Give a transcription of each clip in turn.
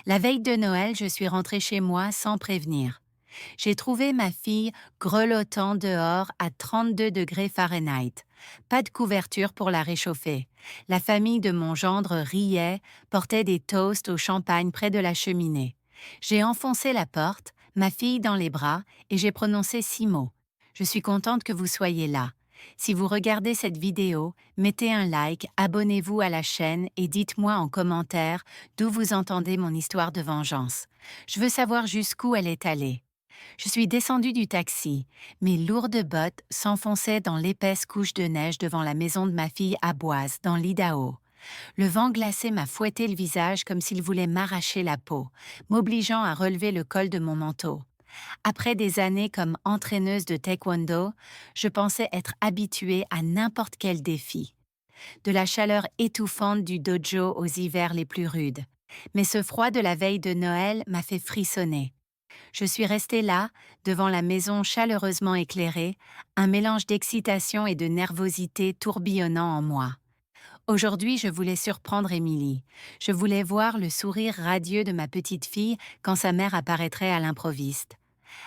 La veille de Noël, je suis rentrée chez moi sans prévenir. J'ai trouvé ma fille grelottant dehors à 32 degrés Fahrenheit. Pas de couverture pour la réchauffer. La famille de mon gendre riait, portait des toasts au champagne près de la cheminée. J'ai enfoncé la porte, ma fille dans les bras, et j'ai prononcé 6 mots. Je suis contente que vous soyez là. Si vous regardez cette vidéo, mettez un like, abonnez-vous à la chaîne et dites-moi en commentaire d'où vous entendez mon histoire de vengeance. Je veux savoir jusqu'où elle est allée. Je suis descendue du taxi. Mes lourdes bottes s'enfonçaient dans l'épaisse couche de neige devant la maison de ma fille à Boise, dans l'Idaho. Le vent glacé m'a fouetté le visage comme s'il voulait m'arracher la peau, m'obligeant à relever le col de mon manteau. Après des années comme entraîneuse de taekwondo, je pensais être habituée à n'importe quel défi. De la chaleur étouffante du dojo aux hivers les plus rudes. Mais ce froid de la veille de Noël m'a fait frissonner. Je suis restée là, devant la maison chaleureusement éclairée, un mélange d'excitation et de nervosité tourbillonnant en moi. Aujourd'hui, je voulais surprendre Émilie. Je voulais voir le sourire radieux de ma petite fille quand sa mère apparaîtrait à l'improviste.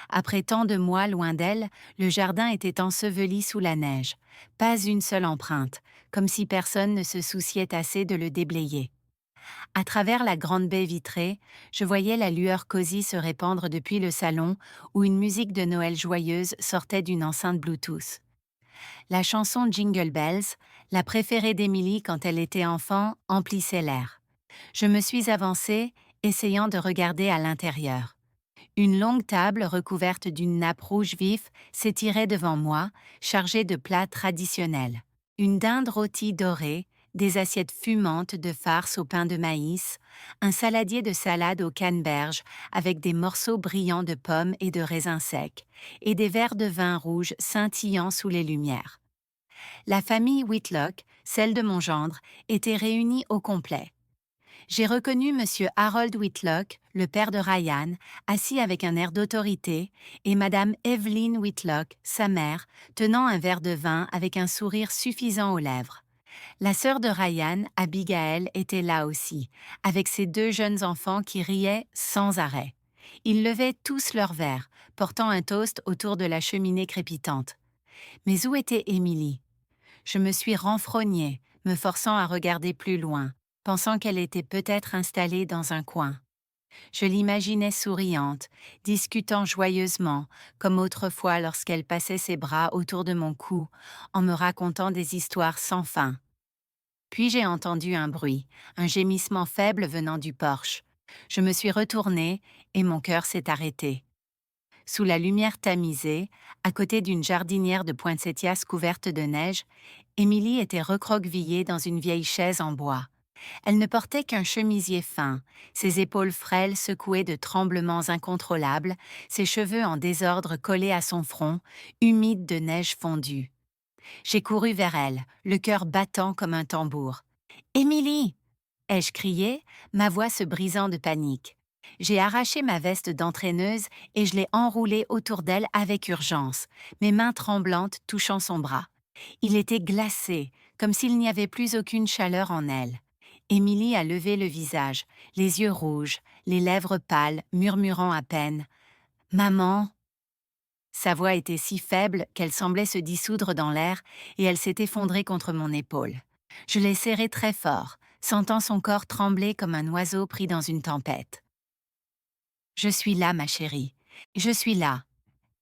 Après tant de mois loin d'elle, le jardin était enseveli sous la neige. Pas une seule empreinte, comme si personne ne se souciait assez de le déblayer. À travers la grande baie vitrée, je voyais la lueur cosy se répandre depuis le salon où une musique de Noël joyeuse sortait d'une enceinte Bluetooth. La chanson Jingle Bells, la préférée d'Émilie quand elle était enfant, emplissait l'air. Je me suis avancée, essayant de regarder à l'intérieur. Une longue table recouverte d'une nappe rouge vif s'étirait devant moi, chargée de plats traditionnels. Une dinde rôtie dorée, des assiettes fumantes de farce au pain de maïs, un saladier de salade aux canneberges avec des morceaux brillants de pommes et de raisins secs, et des verres de vin rouge scintillant sous les lumières. La famille Whitlock, celle de mon gendre, était réunie au complet. J'ai reconnu Monsieur Harold Whitlock, le père de Ryan, assis avec un air d'autorité, et Madame Evelyn Whitlock, sa mère, tenant un verre de vin avec un sourire suffisant aux lèvres. La sœur de Ryan, Abigail, était là aussi, avec ses 2 jeunes enfants qui riaient sans arrêt. Ils levaient tous leurs verres, portant un toast autour de la cheminée crépitante. Mais où était Émilie? Je me suis renfrognée, me forçant à regarder plus loin, pensant qu'elle était peut-être installée dans un coin. Je l'imaginais souriante, discutant joyeusement, comme autrefois lorsqu'elle passait ses bras autour de mon cou, en me racontant des histoires sans fin. Puis j'ai entendu un bruit, un gémissement faible venant du porche. Je me suis retournée et mon cœur s'est arrêté. Sous la lumière tamisée, à côté d'une jardinière de poinsettias couverte de neige, Émilie était recroquevillée dans une vieille chaise en bois. Elle ne portait qu'un chemisier fin, ses épaules frêles secouées de tremblements incontrôlables, ses cheveux en désordre collés à son front, humides de neige fondue. J'ai couru vers elle, le cœur battant comme un tambour. « Émilie !» ai-je crié, ma voix se brisant de panique. J'ai arraché ma veste d'entraîneuse et je l'ai enroulée autour d'elle avec urgence, mes mains tremblantes touchant son bras. Il était glacé, comme s'il n'y avait plus aucune chaleur en elle. Émilie a levé le visage, les yeux rouges, les lèvres pâles, murmurant à peine « Maman !» Sa voix était si faible qu'elle semblait se dissoudre dans l'air et elle s'est effondrée contre mon épaule. Je l'ai serrée très fort, sentant son corps trembler comme un oiseau pris dans une tempête. « Je suis là, ma chérie. Je suis là, »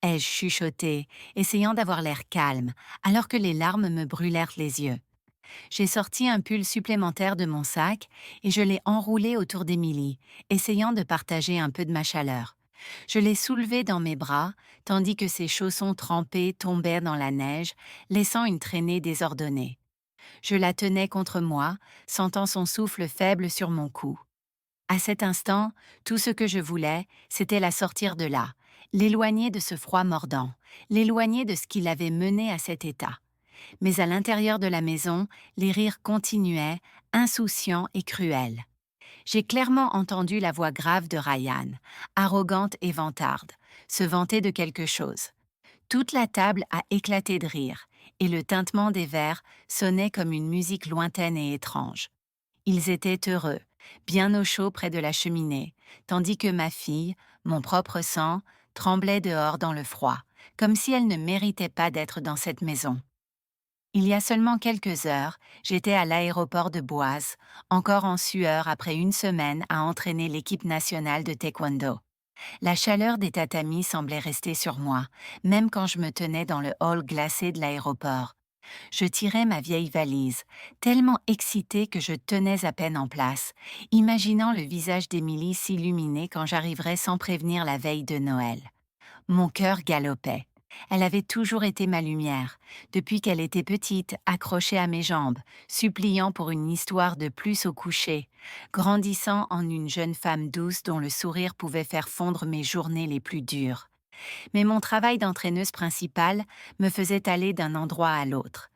ai-je chuchoté, essayant d'avoir l'air calme, alors que les larmes me brûlèrent les yeux. J'ai sorti un pull supplémentaire de mon sac et je l'ai enroulé autour d'Émilie, essayant de partager un peu de ma chaleur. Je l'ai soulevée dans mes bras, tandis que ses chaussons trempés tombaient dans la neige, laissant une traînée désordonnée. Je la tenais contre moi, sentant son souffle faible sur mon cou. À cet instant, tout ce que je voulais, c'était la sortir de là, l'éloigner de ce froid mordant, l'éloigner de ce qui l'avait menée à cet état. Mais à l'intérieur de la maison, les rires continuaient, insouciants et cruels. J'ai clairement entendu la voix grave de Ryan, arrogante et vantarde, se vanter de quelque chose. Toute la table a éclaté de rire, et le tintement des verres sonnait comme une musique lointaine et étrange. Ils étaient heureux, bien au chaud près de la cheminée, tandis que ma fille, mon propre sang, tremblait dehors dans le froid, comme si elle ne méritait pas d'être dans cette maison. Il y a seulement quelques heures, j'étais à l'aéroport de Boise, encore en sueur après une semaine à entraîner l'équipe nationale de taekwondo. La chaleur des tatamis semblait rester sur moi, même quand je me tenais dans le hall glacé de l'aéroport. Je tirais ma vieille valise, tellement excitée que je tenais à peine en place, imaginant le visage d'Émilie s'illuminer quand j'arriverais sans prévenir la veille de Noël. Mon cœur galopait. Elle avait toujours été ma lumière, depuis qu'elle était petite, accrochée à mes jambes, suppliant pour une histoire de plus au coucher, grandissant en une jeune femme douce dont le sourire pouvait faire fondre mes journées les plus dures. Mais mon travail d'entraîneuse principale me faisait aller d'un endroit à l'autre.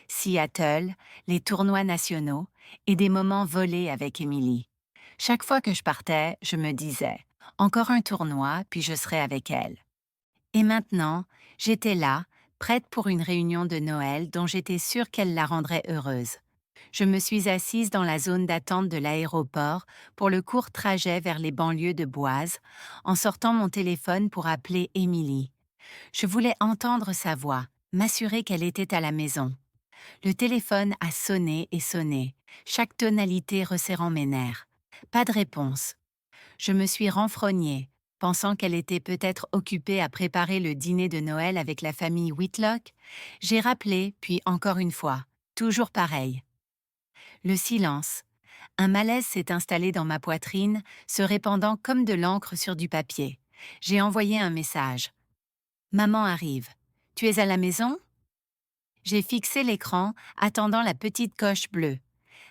Seattle, les tournois nationaux et des moments volés avec Émilie. Chaque fois que je partais, je me disais « Encore un tournoi, puis je serai avec elle ». Et maintenant, j'étais là, prête pour une réunion de Noël dont j'étais sûre qu'elle la rendrait heureuse. Je me suis assise dans la zone d'attente de l'aéroport pour le court trajet vers les banlieues de Boise, en sortant mon téléphone pour appeler Émilie. Je voulais entendre sa voix, m'assurer qu'elle était à la maison. Le téléphone a sonné et sonné, chaque tonalité resserrant mes nerfs. Pas de réponse. Je me suis renfrognée, pensant qu'elle était peut-être occupée à préparer le dîner de Noël avec la famille Whitlock. J'ai rappelé, puis encore une fois. Toujours pareil. Le silence. Un malaise s'est installé dans ma poitrine, se répandant comme de l'encre sur du papier. J'ai envoyé un message. Maman arrive. Tu es à la maison? J'ai fixé l'écran, attendant la petite coche bleue.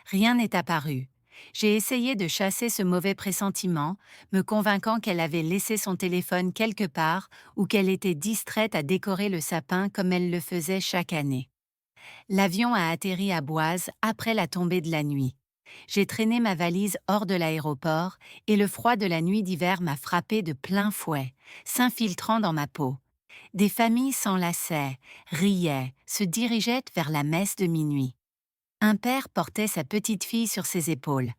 Rien n'est apparu. J'ai essayé de chasser ce mauvais pressentiment, me convainquant qu'elle avait laissé son téléphone quelque part ou qu'elle était distraite à décorer le sapin comme elle le faisait chaque année. L'avion a atterri à Boise après la tombée de la nuit. J'ai traîné ma valise hors de l'aéroport et le froid de la nuit d'hiver m'a frappé de plein fouet, s'infiltrant dans ma peau. Des familles s'enlaçaient, riaient, se dirigeaient vers la messe de minuit. Un père portait sa petite fille sur ses épaules.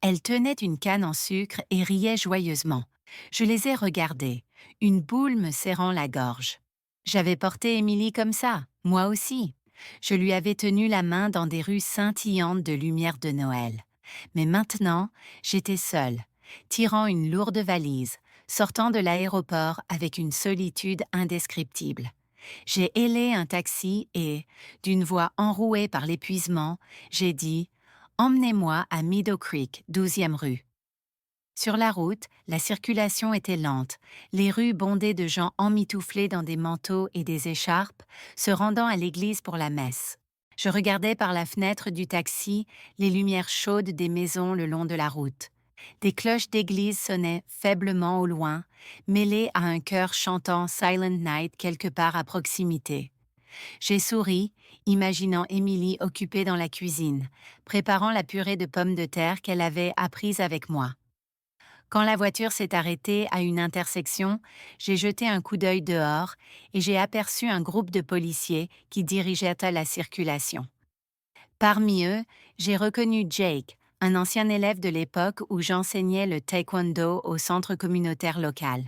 Elle tenait une canne en sucre et riait joyeusement. Je les ai regardées, une boule me serrant la gorge. J'avais porté Émilie comme ça, moi aussi. Je lui avais tenu la main dans des rues scintillantes de lumière de Noël. Mais maintenant, j'étais seule, tirant une lourde valise, sortant de l'aéroport avec une solitude indescriptible. J'ai hélé un taxi et, d'une voix enrouée par l'épuisement, j'ai dit « Emmenez-moi à Meadow Creek, 12e rue ». Sur la route, la circulation était lente, les rues bondées de gens emmitouflés dans des manteaux et des écharpes, se rendant à l'église pour la messe. Je regardais par la fenêtre du taxi les lumières chaudes des maisons le long de la route. Des cloches d'église sonnaient faiblement au loin, mêlées à un chœur chantant Silent Night quelque part à proximité. J'ai souri, imaginant Émilie occupée dans la cuisine, préparant la purée de pommes de terre qu'elle avait apprise avec moi. Quand la voiture s'est arrêtée à une intersection, j'ai jeté un coup d'œil dehors et j'ai aperçu un groupe de policiers qui dirigeaient à la circulation. Parmi eux, j'ai reconnu Jake, un ancien élève de l'époque où j'enseignais le taekwondo au centre communautaire local.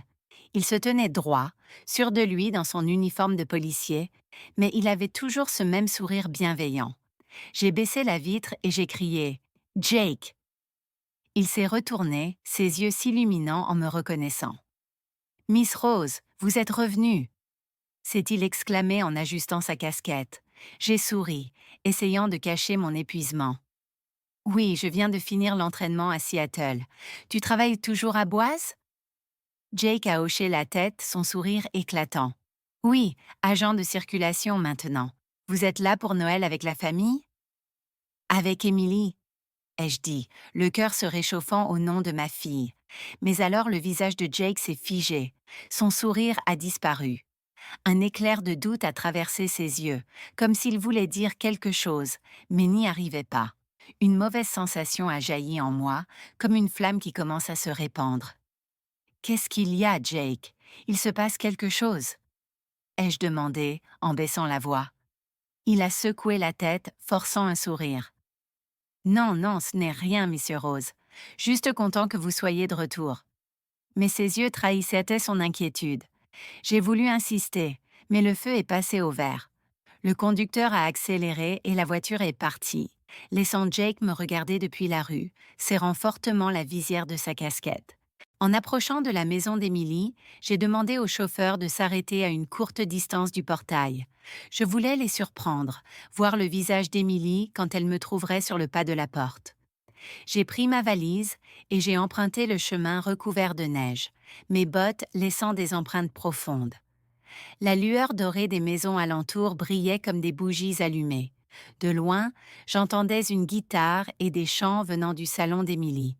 Il se tenait droit, sûr de lui dans son uniforme de policier, mais il avait toujours ce même sourire bienveillant. J'ai baissé la vitre et j'ai crié « Jake !» Il s'est retourné, ses yeux s'illuminant en me reconnaissant. « Miss Rose, vous êtes revenue !» s'est-il exclamé en ajustant sa casquette. J'ai souri, essayant de cacher mon épuisement. « Oui, je viens de finir l'entraînement à Seattle. Tu travailles toujours à Boise ?» Jake a hoché la tête, son sourire éclatant. « Oui, agent de circulation maintenant. Vous êtes là pour Noël avec la famille ?»« Avec Émilie, » ai-je dit, le cœur se réchauffant au nom de ma fille. Mais alors le visage de Jake s'est figé. Son sourire a disparu. Un éclair de doute a traversé ses yeux, comme s'il voulait dire quelque chose, mais n'y arrivait pas. Une mauvaise sensation a jailli en moi, comme une flamme qui commence à se répandre. « Qu'est-ce qu'il y a, Jake? Il se passe quelque chose ?» ai-je demandé, en baissant la voix. Il a secoué la tête, forçant un sourire. « Non, non, ce n'est rien, Monsieur Rose. Juste content que vous soyez de retour. Mais ses yeux trahissaient son inquiétude. J'ai voulu insister, mais le feu est passé au vert. Le conducteur a accéléré et la voiture est partie, laissant Jake me regarder depuis la rue, serrant fortement la visière de sa casquette. En approchant de la maison d'Émilie, j'ai demandé au chauffeur de s'arrêter à une courte distance du portail. Je voulais les surprendre, voir le visage d'Émilie quand elle me trouverait sur le pas de la porte. J'ai pris ma valise et j'ai emprunté le chemin recouvert de neige, mes bottes laissant des empreintes profondes. La lueur dorée des maisons alentour brillait comme des bougies allumées. De loin, j'entendais une guitare et des chants venant du salon d'Émilie.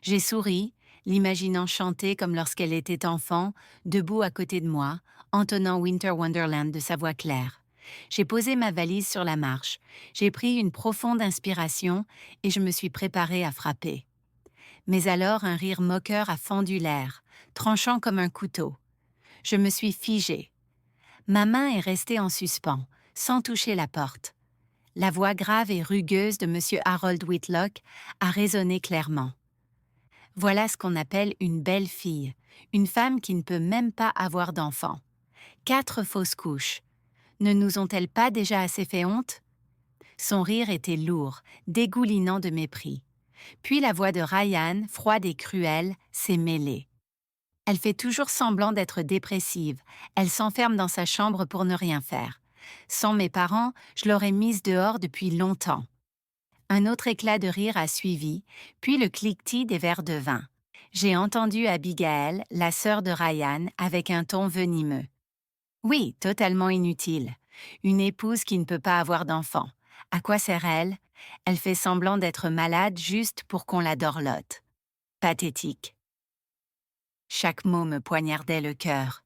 J'ai souri, l'imaginant chanter comme lorsqu'elle était enfant, debout à côté de moi, entonnant Winter Wonderland de sa voix claire. J'ai posé ma valise sur la marche, j'ai pris une profonde inspiration et je me suis préparée à frapper. Mais alors un rire moqueur a fendu l'air, tranchant comme un couteau. Je me suis figée. Ma main est restée en suspens, sans toucher la porte. La voix grave et rugueuse de M. Harold Whitlock a résonné clairement. Voilà ce qu'on appelle une belle fille, une femme qui ne peut même pas avoir d'enfant. 4 fausses couches. Ne nous ont-elles pas déjà assez fait honte? Son rire était lourd, dégoulinant de mépris. Puis la voix de Ryan, froide et cruelle, s'est mêlée. Elle fait toujours semblant d'être dépressive. Elle s'enferme dans sa chambre pour ne rien faire. Sans mes parents, je l'aurais mise dehors depuis longtemps. Un autre éclat de rire a suivi, puis le cliquetis des verres de vin. J'ai entendu Abigail, la sœur de Ryan, avec un ton venimeux. Oui, totalement inutile. Une épouse qui ne peut pas avoir d'enfant. À quoi sert-elle? Elle fait semblant d'être malade juste pour qu'on la dorlote. Pathétique. Chaque mot me poignardait le cœur.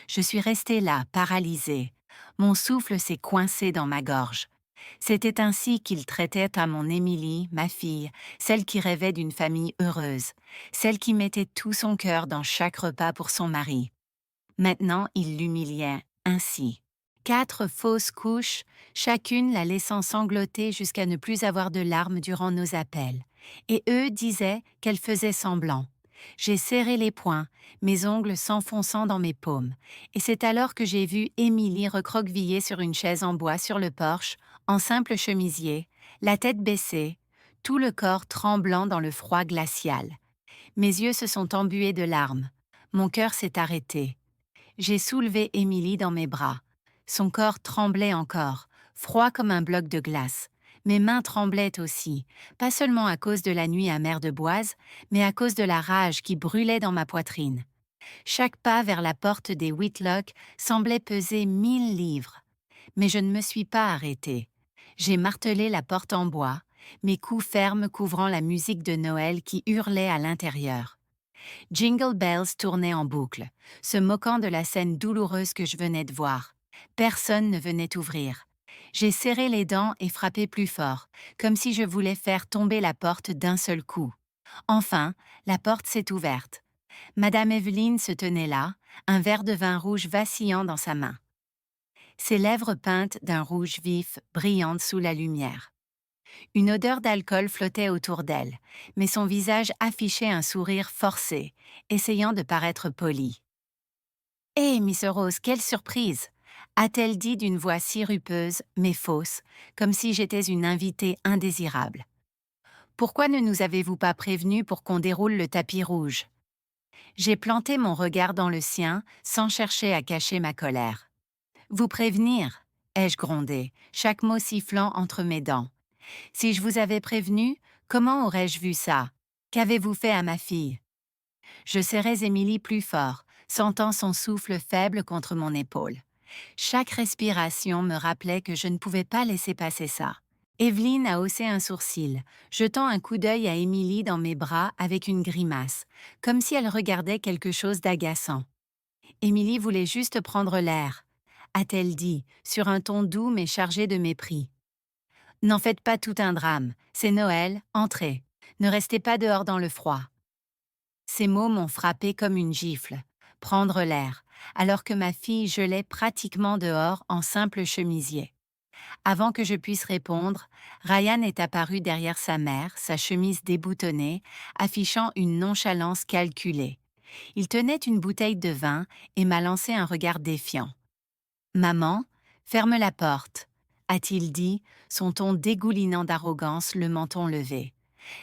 Je suis restée là, paralysée. Mon souffle s'est coincé dans ma gorge. C'était ainsi qu'il traitait à mon Émilie, ma fille, celle qui rêvait d'une famille heureuse, celle qui mettait tout son cœur dans chaque repas pour son mari. Maintenant, il l'humiliait ainsi. 4 fausses couches, chacune la laissant sangloter jusqu'à ne plus avoir de larmes durant nos appels. Et eux disaient qu'elle faisait semblant. J'ai serré les poings, mes ongles s'enfonçant dans mes paumes, et c'est alors que j'ai vu Émilie recroquevillée sur une chaise en bois sur le porche, en simple chemisier, la tête baissée, tout le corps tremblant dans le froid glacial. Mes yeux se sont embués de larmes. Mon cœur s'est arrêté. J'ai soulevé Émilie dans mes bras. Son corps tremblait encore, froid comme un bloc de glace. Mes mains tremblaient aussi, pas seulement à cause de la nuit amère de Boise, mais à cause de la rage qui brûlait dans ma poitrine. Chaque pas vers la porte des Whitlock semblait peser 1000 livres. Mais je ne me suis pas arrêtée. J'ai martelé la porte en bois, mes coups fermes couvrant la musique de Noël qui hurlait à l'intérieur. Jingle Bells tournait en boucle, se moquant de la scène douloureuse que je venais de voir. Personne ne venait ouvrir. J'ai serré les dents et frappé plus fort, comme si je voulais faire tomber la porte d'un seul coup. Enfin, la porte s'est ouverte. Madame Evelyne se tenait là, un verre de vin rouge vacillant dans sa main. Ses lèvres peintes d'un rouge vif brillantes sous la lumière. Une odeur d'alcool flottait autour d'elle, mais son visage affichait un sourire forcé, essayant de paraître poli. « Hé, Miss Rose, quelle surprise !» a-t-elle dit d'une voix sirupeuse, mais fausse, comme si j'étais une invitée indésirable. « Pourquoi ne nous avez-vous pas prévenus pour qu'on déroule le tapis rouge ?» J'ai planté mon regard dans le sien, sans chercher à cacher ma colère. « Vous prévenir ?» ai-je grondé, chaque mot sifflant entre mes dents. « Si je vous avais prévenu, comment aurais-je vu ça? Qu'avez-vous fait à ma fille? » Je serrais Émilie plus fort, sentant son souffle faible contre mon épaule. Chaque respiration me rappelait que je ne pouvais pas laisser passer ça. Evelyne a haussé un sourcil, jetant un coup d'œil à Émilie dans mes bras avec une grimace, comme si elle regardait quelque chose d'agaçant. Émilie voulait juste prendre l'air, a-t-elle dit, sur un ton doux mais chargé de mépris. N'en faites pas tout un drame, c'est Noël, entrez. Ne restez pas dehors dans le froid. Ces mots m'ont frappé comme une gifle. Prendre l'air, alors que ma fille gelait pratiquement dehors en simple chemisier. Avant que je puisse répondre, Ryan est apparu derrière sa mère, sa chemise déboutonnée, affichant une nonchalance calculée. Il tenait une bouteille de vin et m'a lancé un regard défiant. Maman, ferme la porte, a-t-il dit, son ton dégoulinant d'arrogance, le menton levé.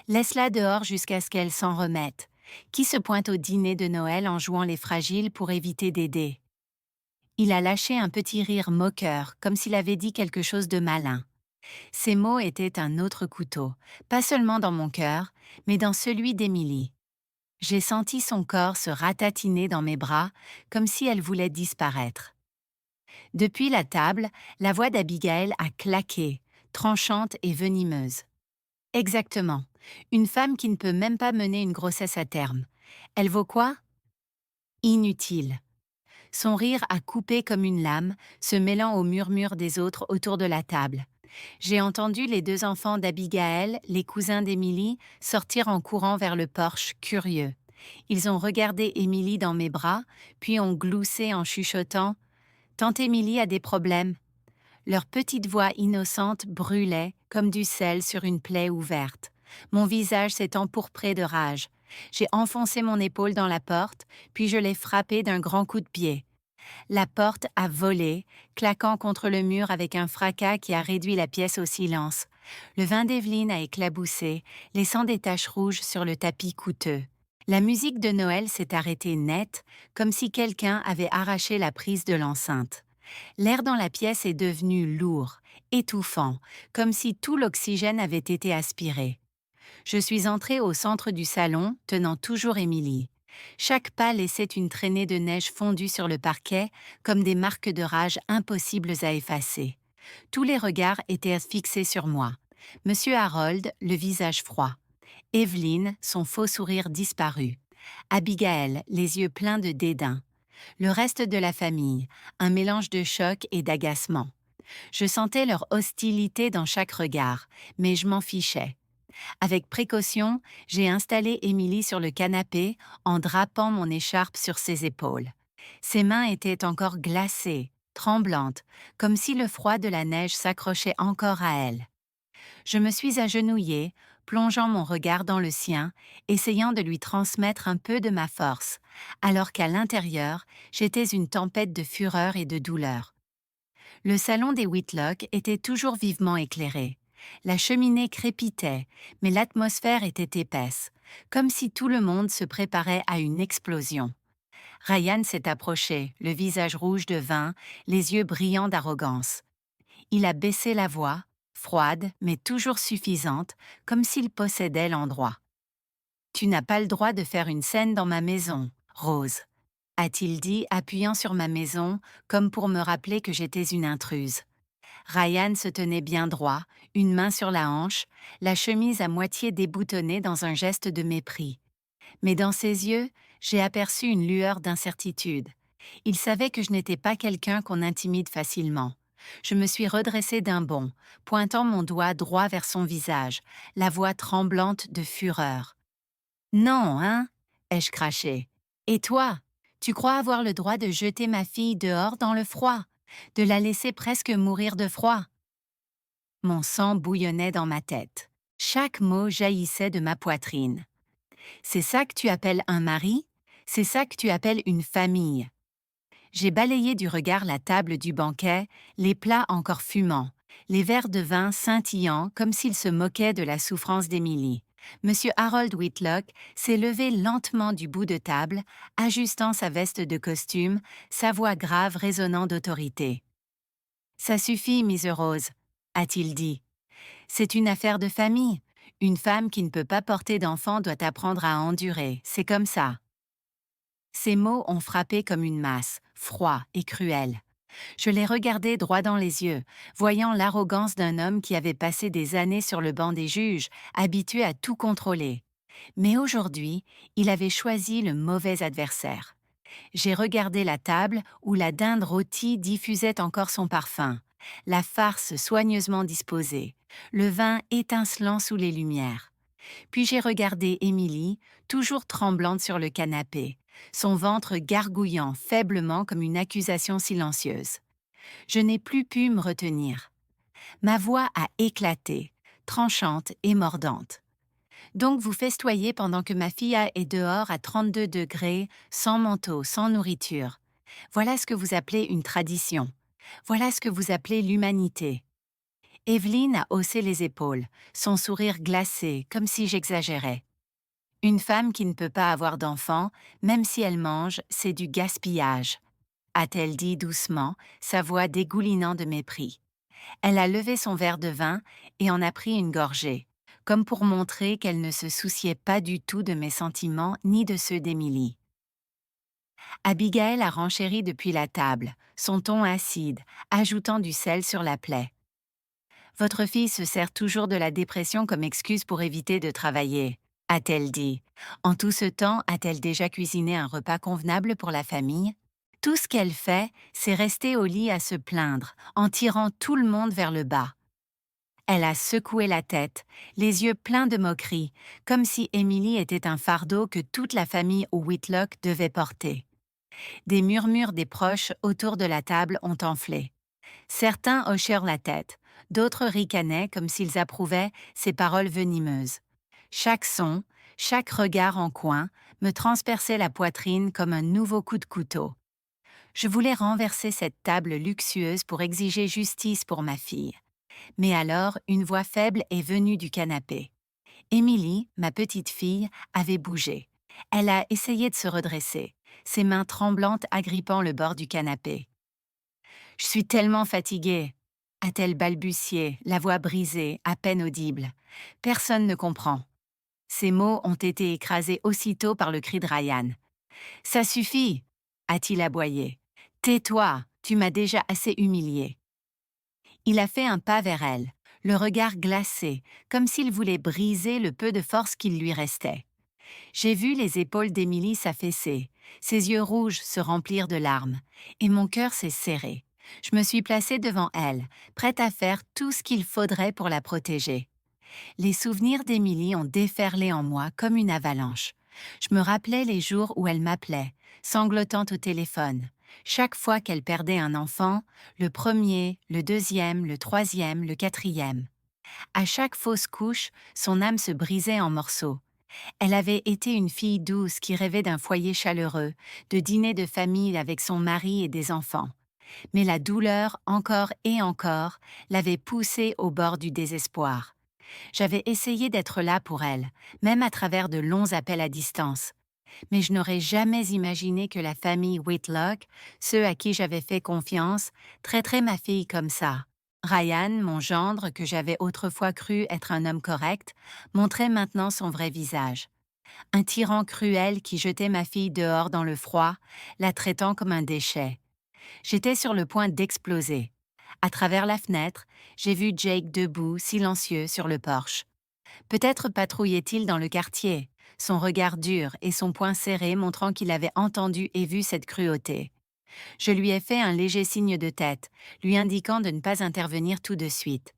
Laisse-la dehors jusqu'à ce qu'elle s'en remette. Qui se pointe au dîner de Noël en jouant les fragiles pour éviter d'aider? Il a lâché un petit rire moqueur, comme s'il avait dit quelque chose de malin. Ces mots étaient un autre couteau, pas seulement dans mon cœur, mais dans celui d'Émilie. J'ai senti son corps se ratatiner dans mes bras, comme si elle voulait disparaître. Depuis la table, la voix d'Abigail a claqué, tranchante et venimeuse. Exactement. Une femme qui ne peut même pas mener une grossesse à terme. Elle vaut quoi? Inutile. Son rire a coupé comme une lame, se mêlant au murmure des autres autour de la table. J'ai entendu les deux enfants d'Abigail, les cousins d'Émilie, sortir en courant vers le porche, curieux. Ils ont regardé Émilie dans mes bras, puis ont gloussé en chuchotant « Tante Émilie a des problèmes ». Leur petite voix innocente brûlait comme du sel sur une plaie ouverte. Mon visage s'est empourpré de rage. J'ai enfoncé mon épaule dans la porte, puis je l'ai frappée d'un grand coup de pied. La porte a volé, claquant contre le mur avec un fracas qui a réduit la pièce au silence. Le vin d'Evelyne a éclaboussé, laissant des taches rouges sur le tapis coûteux. La musique de Noël s'est arrêtée net, comme si quelqu'un avait arraché la prise de l'enceinte. L'air dans la pièce est devenu lourd, étouffant, comme si tout l'oxygène avait été aspiré. Je suis entrée au centre du salon, tenant toujours Émilie. Chaque pas laissait une traînée de neige fondue sur le parquet, comme des marques de rage impossibles à effacer. Tous les regards étaient fixés sur moi. Monsieur Harold, le visage froid. Evelyne, son faux sourire disparu. Abigail, les yeux pleins de dédain. Le reste de la famille, un mélange de choc et d'agacement. Je sentais leur hostilité dans chaque regard, mais je m'en fichais. Avec précaution, j'ai installé Émilie sur le canapé en drapant mon écharpe sur ses épaules. Ses mains étaient encore glacées, tremblantes, comme si le froid de la neige s'accrochait encore à elle. Je me suis agenouillée, plongeant mon regard dans le sien, essayant de lui transmettre un peu de ma force, alors qu'à l'intérieur, j'étais une tempête de fureur et de douleur. Le salon des Whitlock était toujours vivement éclairé. La cheminée crépitait, mais l'atmosphère était épaisse, comme si tout le monde se préparait à une explosion. Ryan s'est approché, le visage rouge de vin, les yeux brillants d'arrogance. Il a baissé la voix, froide mais toujours suffisante, comme s'il possédait l'endroit. « Tu n'as pas le droit de faire une scène dans ma maison, Rose », a-t-il dit, appuyant sur ma maison, comme pour me rappeler que j'étais une intruse. Ryan se tenait bien droit, une main sur la hanche, la chemise à moitié déboutonnée dans un geste de mépris. Mais dans ses yeux, j'ai aperçu une lueur d'incertitude. Il savait que je n'étais pas quelqu'un qu'on intimide facilement. Je me suis redressée d'un bond, pointant mon doigt droit vers son visage, la voix tremblante de fureur. « Non, hein » ai-je craché. « Et toi, tu crois avoir le droit de jeter ma fille dehors dans le froid, de la laisser presque mourir de froid ?» Mon sang bouillonnait dans ma tête. Chaque mot jaillissait de ma poitrine. « C'est ça que tu appelles un mari? C'est ça que tu appelles une famille? » J'ai balayé du regard la table du banquet, les plats encore fumants, les verres de vin scintillants comme s'ils se moquaient de la souffrance d'Émilie. Monsieur Harold Whitlock s'est levé lentement du bout de table, ajustant sa veste de costume, sa voix grave résonnant d'autorité. « Ça suffit, Miss Rose, » a-t-il dit. « C'est une affaire de famille. Une femme qui ne peut pas porter d'enfant doit apprendre à endurer, c'est comme ça. » Ces mots ont frappé comme une masse, froid et cruel. Je les regardais droit dans les yeux, voyant l'arrogance d'un homme qui avait passé des années sur le banc des juges, habitué à tout contrôler. Mais aujourd'hui, il avait choisi le mauvais adversaire. J'ai regardé la table où la dinde rôtie diffusait encore son parfum, la farce soigneusement disposée, le vin étincelant sous les lumières. Puis j'ai regardé Émilie, toujours tremblante sur le canapé, son ventre gargouillant faiblement comme une accusation silencieuse. Je n'ai plus pu me retenir. Ma voix a éclaté, tranchante et mordante. Donc vous festoyez pendant que ma fille est dehors à 32 degrés, sans manteau, sans nourriture. Voilà ce que vous appelez une tradition. Voilà ce que vous appelez l'humanité. Evelyne a haussé les épaules, son sourire glacé, comme si j'exagérais. Une femme qui ne peut pas avoir d'enfant, même si elle mange, c'est du gaspillage, a-t-elle dit doucement, sa voix dégoulinant de mépris. Elle a levé son verre de vin et en a pris une gorgée, comme pour montrer qu'elle ne se souciait pas du tout de mes sentiments ni de ceux d'Émilie. Abigail a renchéri depuis la table, son ton acide, ajoutant du sel sur la plaie. Votre fille se sert toujours de la dépression comme excuse pour éviter de travailler, a-t-elle dit. En tout ce temps, a-t-elle déjà cuisiné un repas convenable pour la famille? Tout ce qu'elle fait, c'est rester au lit à se plaindre, en tirant tout le monde vers le bas. Elle a secoué la tête, les yeux pleins de moquerie, comme si Emily était un fardeau que toute la famille Whitlock devait porter. Des murmures des proches autour de la table ont enflé. Certains hochèrent la tête, d'autres ricanaient comme s'ils approuvaient ces paroles venimeuses. Chaque son, chaque regard en coin me transperçait la poitrine comme un nouveau coup de couteau. Je voulais renverser cette table luxueuse pour exiger justice pour ma fille. Mais alors, une voix faible est venue du canapé. Émilie, ma petite fille, avait bougé. Elle a essayé de se redresser, ses mains tremblantes agrippant le bord du canapé. « Je suis tellement fatiguée !» a-t-elle balbutié, la voix brisée, à peine audible. Personne ne comprend. Ces mots ont été écrasés aussitôt par le cri de Ryan. « Ça suffit !» a-t-il aboyé. « Tais-toi, tu m'as déjà assez humiliée. » Il a fait un pas vers elle, le regard glacé, comme s'il voulait briser le peu de force qu'il lui restait. J'ai vu les épaules d'Émilie s'affaisser, ses yeux rouges se remplir de larmes, et mon cœur s'est serré. Je me suis placée devant elle, prête à faire tout ce qu'il faudrait pour la protéger. Les souvenirs d'Émilie ont déferlé en moi comme une avalanche. Je me rappelais les jours où elle m'appelait, sanglotant au téléphone. Chaque fois qu'elle perdait un enfant, le premier, le deuxième, le troisième, le quatrième. À chaque fausse couche, son âme se brisait en morceaux. Elle avait été une fille douce qui rêvait d'un foyer chaleureux, de dîner de famille avec son mari et des enfants. Mais la douleur, encore et encore, l'avait poussée au bord du désespoir. J'avais essayé d'être là pour elle, même à travers de longs appels à distance. Mais je n'aurais jamais imaginé que la famille Whitlock, ceux à qui j'avais fait confiance, traiterait ma fille comme ça. Ryan, mon gendre, que j'avais autrefois cru être un homme correct, montrait maintenant son vrai visage. Un tyran cruel qui jetait ma fille dehors dans le froid, la traitant comme un déchet. J'étais sur le point d'exploser. À travers la fenêtre, j'ai vu Jake debout, silencieux, sur le porche. Peut-être patrouillait-il dans le quartier, son regard dur et son poing serré montrant qu'il avait entendu et vu cette cruauté. Je lui ai fait un léger signe de tête, lui indiquant de ne pas intervenir tout de suite.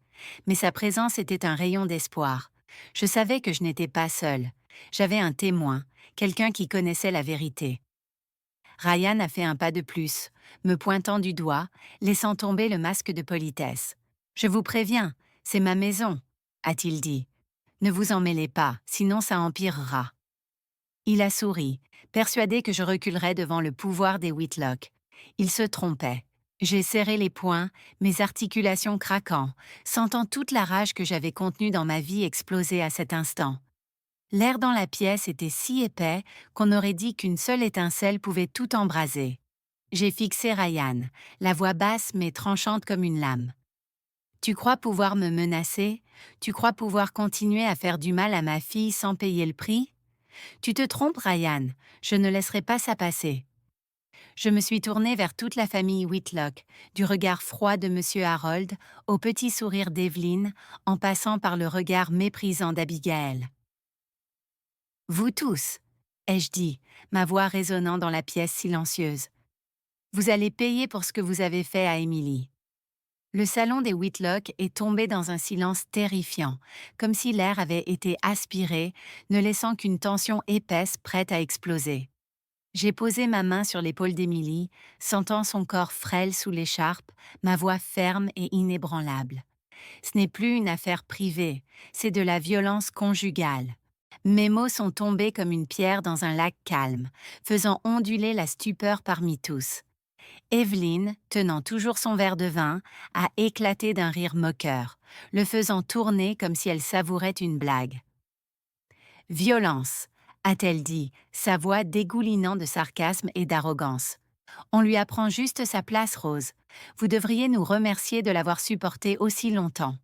Mais sa présence était un rayon d'espoir. Je savais que je n'étais pas seule. J'avais un témoin, quelqu'un qui connaissait la vérité. Ryan a fait un pas de plus, me pointant du doigt, laissant tomber le masque de politesse. « Je vous préviens, c'est ma maison », a-t-il dit. « Ne vous en mêlez pas, sinon ça empirera. » Il a souri, persuadé que je reculerais devant le pouvoir des Whitlock. Il se trompait. J'ai serré les poings, mes articulations craquant, sentant toute la rage que j'avais contenue dans ma vie exploser à cet instant. L'air dans la pièce était si épais qu'on aurait dit qu'une seule étincelle pouvait tout embraser. J'ai fixé Ryan, la voix basse mais tranchante comme une lame. « Tu crois pouvoir me menacer? Tu crois pouvoir continuer à faire du mal à ma fille sans payer le prix? Tu te trompes, Ryan, je ne laisserai pas ça passer. » Je me suis tournée vers toute la famille Whitlock, du regard froid de M. Harold au petit sourire d'Evelyn, en passant par le regard méprisant d'Abigail. « Vous tous, ai-je dit, ma voix résonnant dans la pièce silencieuse. Vous allez payer pour ce que vous avez fait à Emily. » Le salon des Whitlock est tombé dans un silence terrifiant, comme si l'air avait été aspiré, ne laissant qu'une tension épaisse prête à exploser. J'ai posé ma main sur l'épaule d'Émilie, sentant son corps frêle sous l'écharpe, ma voix ferme et inébranlable. Ce n'est plus une affaire privée, c'est de la violence conjugale. Mes mots sont tombés comme une pierre dans un lac calme, faisant onduler la stupeur parmi tous. Evelyne, tenant toujours son verre de vin, a éclaté d'un rire moqueur, le faisant tourner comme si elle savourait une blague. Violence, a-t-elle dit, sa voix dégoulinant de sarcasme et d'arrogance. On lui apprend juste sa place, Rose. Vous devriez nous remercier de l'avoir supporté aussi longtemps.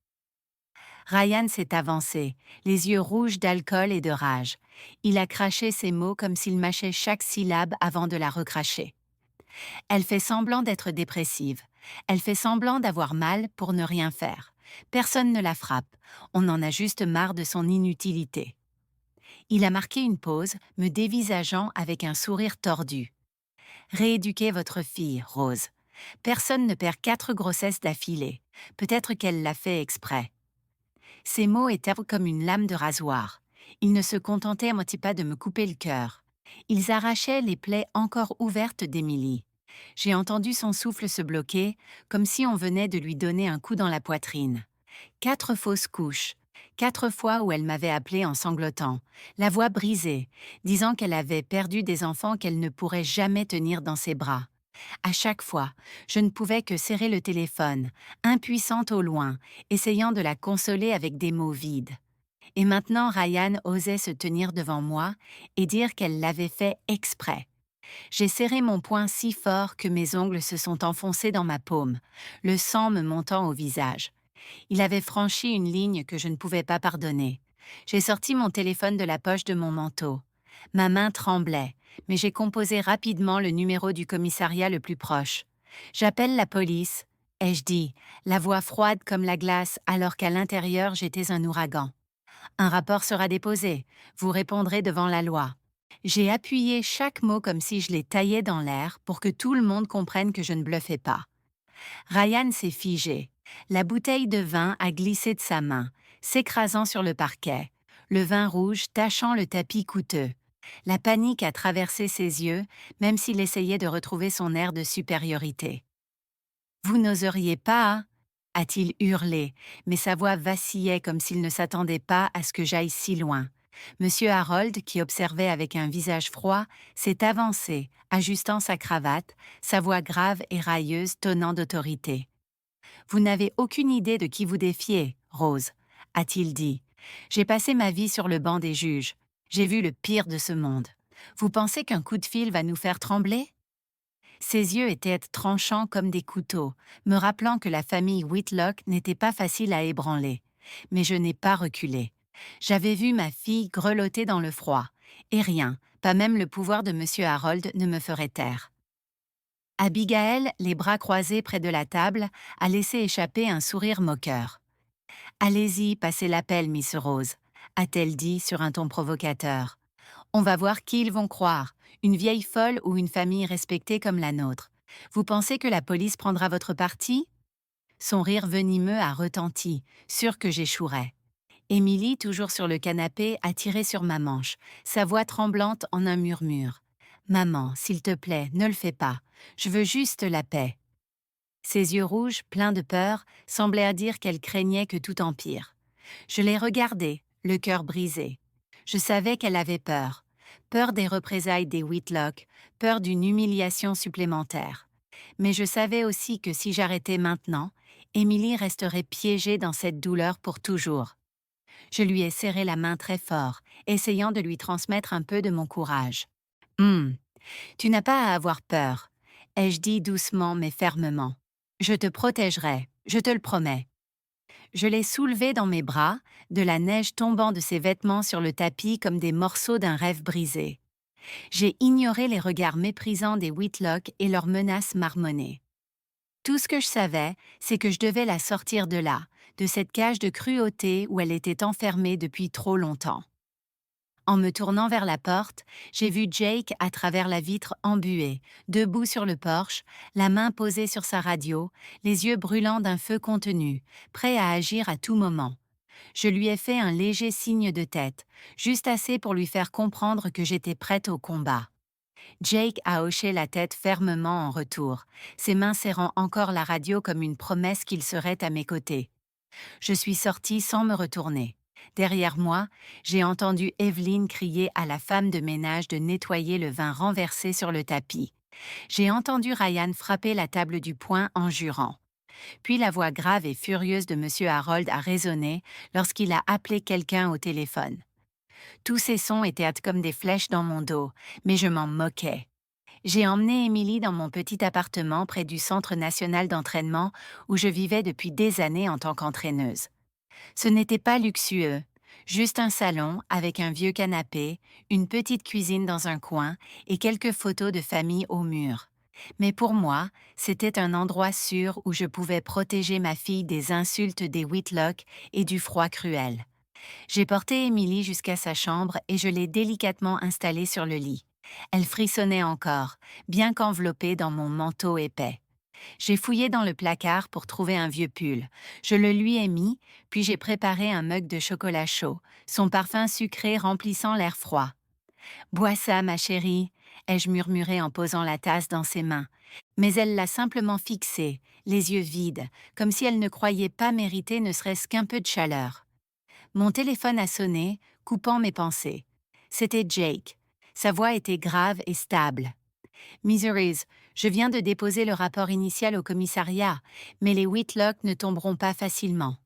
Ryan s'est avancé, les yeux rouges d'alcool et de rage. Il a craché ses mots comme s'il mâchait chaque syllabe avant de la recracher. Elle fait semblant d'être dépressive. Elle fait semblant d'avoir mal pour ne rien faire. Personne ne la frappe. On en a juste marre de son inutilité. Il a marqué une pause, me dévisageant avec un sourire tordu. Rééduquez votre fille, Rose. Personne ne perd 4 grossesses d'affilée. Peut-être qu'elle l'a fait exprès. Ces mots étaient comme une lame de rasoir. Ils ne se contentaient à moitié pas de me couper le cœur. Ils arrachaient les plaies encore ouvertes d'Émilie. J'ai entendu son souffle se bloquer, comme si on venait de lui donner un coup dans la poitrine. 4 fausses couches. 4 fois où elle m'avait appelé en sanglotant, la voix brisée, disant qu'elle avait perdu des enfants qu'elle ne pourrait jamais tenir dans ses bras. À chaque fois, je ne pouvais que serrer le téléphone, impuissante au loin, essayant de la consoler avec des mots vides. Et maintenant Ryan osait se tenir devant moi et dire qu'elle l'avait fait exprès. J'ai serré mon poing si fort que mes ongles se sont enfoncés dans ma paume, le sang me montant au visage. Il avait franchi une ligne que je ne pouvais pas pardonner. J'ai sorti mon téléphone de la poche de mon manteau. Ma main tremblait, mais j'ai composé rapidement le numéro du commissariat le plus proche. J'appelle la police, ai-je dit, la voix froide comme la glace alors qu'à l'intérieur j'étais un ouragan. Un rapport sera déposé, vous répondrez devant la loi. J'ai appuyé chaque mot comme si je les taillais dans l'air pour que tout le monde comprenne que je ne bluffais pas. Ryan s'est figé. La bouteille de vin a glissé de sa main, s'écrasant sur le parquet, le vin rouge tachant le tapis coûteux. La panique a traversé ses yeux, même s'il essayait de retrouver son air de supériorité. « Vous n'oseriez pas, hein ?» a-t-il hurlé, mais sa voix vacillait comme s'il ne s'attendait pas à ce que j'aille si loin. Monsieur Harold, qui observait avec un visage froid, s'est avancé, ajustant sa cravate, sa voix grave et railleuse tonnant d'autorité. « Vous n'avez aucune idée de qui vous défiez, Rose, » a-t-il dit. « J'ai passé ma vie sur le banc des juges. J'ai vu le pire de ce monde. Vous pensez qu'un coup de fil va nous faire trembler ?» Ses yeux étaient tranchants comme des couteaux, me rappelant que la famille Whitlock n'était pas facile à ébranler. Mais je n'ai pas reculé. J'avais vu ma fille grelotter dans le froid, et rien, pas même le pouvoir de M. Harold, ne me ferait taire. Abigail, les bras croisés près de la table, a laissé échapper un sourire moqueur. « Allez-y, passez l'appel, Miss Rose », a-t-elle dit sur un ton provocateur. « On va voir qui ils vont croire, une vieille folle ou une famille respectée comme la nôtre. Vous pensez que la police prendra votre parti ?» Son rire venimeux a retenti, sûr que j'échouerais. Émilie, toujours sur le canapé, a tiré sur ma manche, sa voix tremblante en un murmure. « Maman, s'il te plaît, ne le fais pas. Je veux juste la paix. » Ses yeux rouges, pleins de peur, semblaient dire qu'elle craignait que tout empire. Je l'ai regardée, le cœur brisé. Je savais qu'elle avait peur. Peur des représailles des Whitlock, peur d'une humiliation supplémentaire. Mais je savais aussi que si j'arrêtais maintenant, Émilie resterait piégée dans cette douleur pour toujours. Je lui ai serré la main très fort, essayant de lui transmettre un peu de mon courage. « Tu n'as pas à avoir peur, » ai-je dit doucement mais fermement. « Je te protégerai, je te le promets. » Je l'ai soulevée dans mes bras, de la neige tombant de ses vêtements sur le tapis comme des morceaux d'un rêve brisé. J'ai ignoré les regards méprisants des Whitlock et leurs menaces marmonnées. Tout ce que je savais, c'est que je devais la sortir de là, de cette cage de cruauté où elle était enfermée depuis trop longtemps. En me tournant vers la porte, j'ai vu Jake à travers la vitre embuée, debout sur le porche, la main posée sur sa radio, les yeux brûlants d'un feu contenu, prêt à agir à tout moment. Je lui ai fait un léger signe de tête, juste assez pour lui faire comprendre que j'étais prête au combat. Jake a hoché la tête fermement en retour, ses mains serrant encore la radio comme une promesse qu'il serait à mes côtés. Je suis sortie sans me retourner. Derrière moi, j'ai entendu Evelyne crier à la femme de ménage de nettoyer le vin renversé sur le tapis. J'ai entendu Ryan frapper la table du poing en jurant. Puis la voix grave et furieuse de M. Harold a résonné lorsqu'il a appelé quelqu'un au téléphone. Tous ces sons étaient comme des flèches dans mon dos, mais je m'en moquais. J'ai emmené Émilie dans mon petit appartement près du Centre national d'entraînement où je vivais depuis des années en tant qu'entraîneuse. Ce n'était pas luxueux, juste un salon avec un vieux canapé, une petite cuisine dans un coin et quelques photos de famille au mur. Mais pour moi, c'était un endroit sûr où je pouvais protéger ma fille des insultes des Whitlock et du froid cruel. J'ai porté Émilie jusqu'à sa chambre et je l'ai délicatement installée sur le lit. Elle frissonnait encore, bien qu'enveloppée dans mon manteau épais. J'ai fouillé dans le placard pour trouver un vieux pull. Je le lui ai mis, puis j'ai préparé un mug de chocolat chaud, son parfum sucré remplissant l'air froid. Bois ça, ma chérie, ai-je murmuré en posant la tasse dans ses mains. Mais elle l'a simplement fixée, les yeux vides, comme si elle ne croyait pas mériter ne serait-ce qu'un peu de chaleur. Mon téléphone a sonné, coupant mes pensées. C'était Jake. Sa voix était grave et stable. Miseries, je viens de déposer le rapport initial au commissariat, mais les Whitlock ne tomberont pas facilement.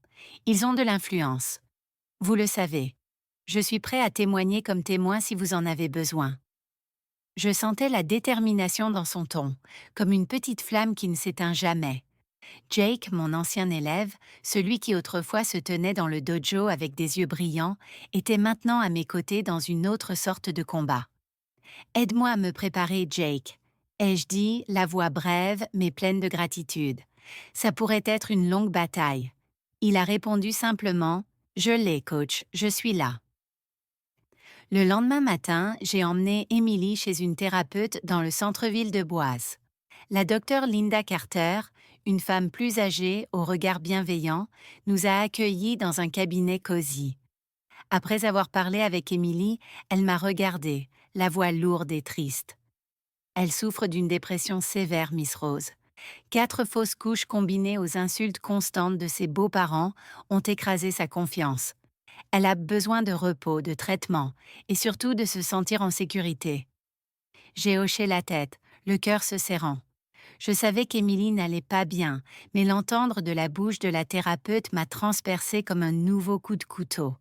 Ils ont de l'influence. Vous le savez. Je suis prêt à témoigner comme témoin si vous en avez besoin. Je sentais la détermination dans son ton, comme une petite flamme qui ne s'éteint jamais. Jake, mon ancien élève, celui qui autrefois se tenait dans le dojo avec des yeux brillants, était maintenant à mes côtés dans une autre sorte de combat. Aide-moi à me préparer, Jake, ai-je dit, la voix brève mais pleine de gratitude. Ça pourrait être une longue bataille. Il a répondu simplement, je l'ai, coach, je suis là. Le lendemain matin, j'ai emmené Émilie chez une thérapeute dans le centre-ville de Boise. La docteure Linda Carter, une femme plus âgée, au regard bienveillant, nous a accueillis dans un cabinet cosy. Après avoir parlé avec Émilie, elle m'a regardée, la voix lourde et triste. Elle souffre d'une dépression sévère, Miss Rose. 4 fausses couches combinées aux insultes constantes de ses beaux-parents ont écrasé sa confiance. Elle a besoin de repos, de traitement, et surtout de se sentir en sécurité. J'ai hoché la tête, le cœur se serrant. Je savais qu'Émilie n'allait pas bien, mais l'entendre de la bouche de la thérapeute m'a transpercé comme un nouveau coup de couteau.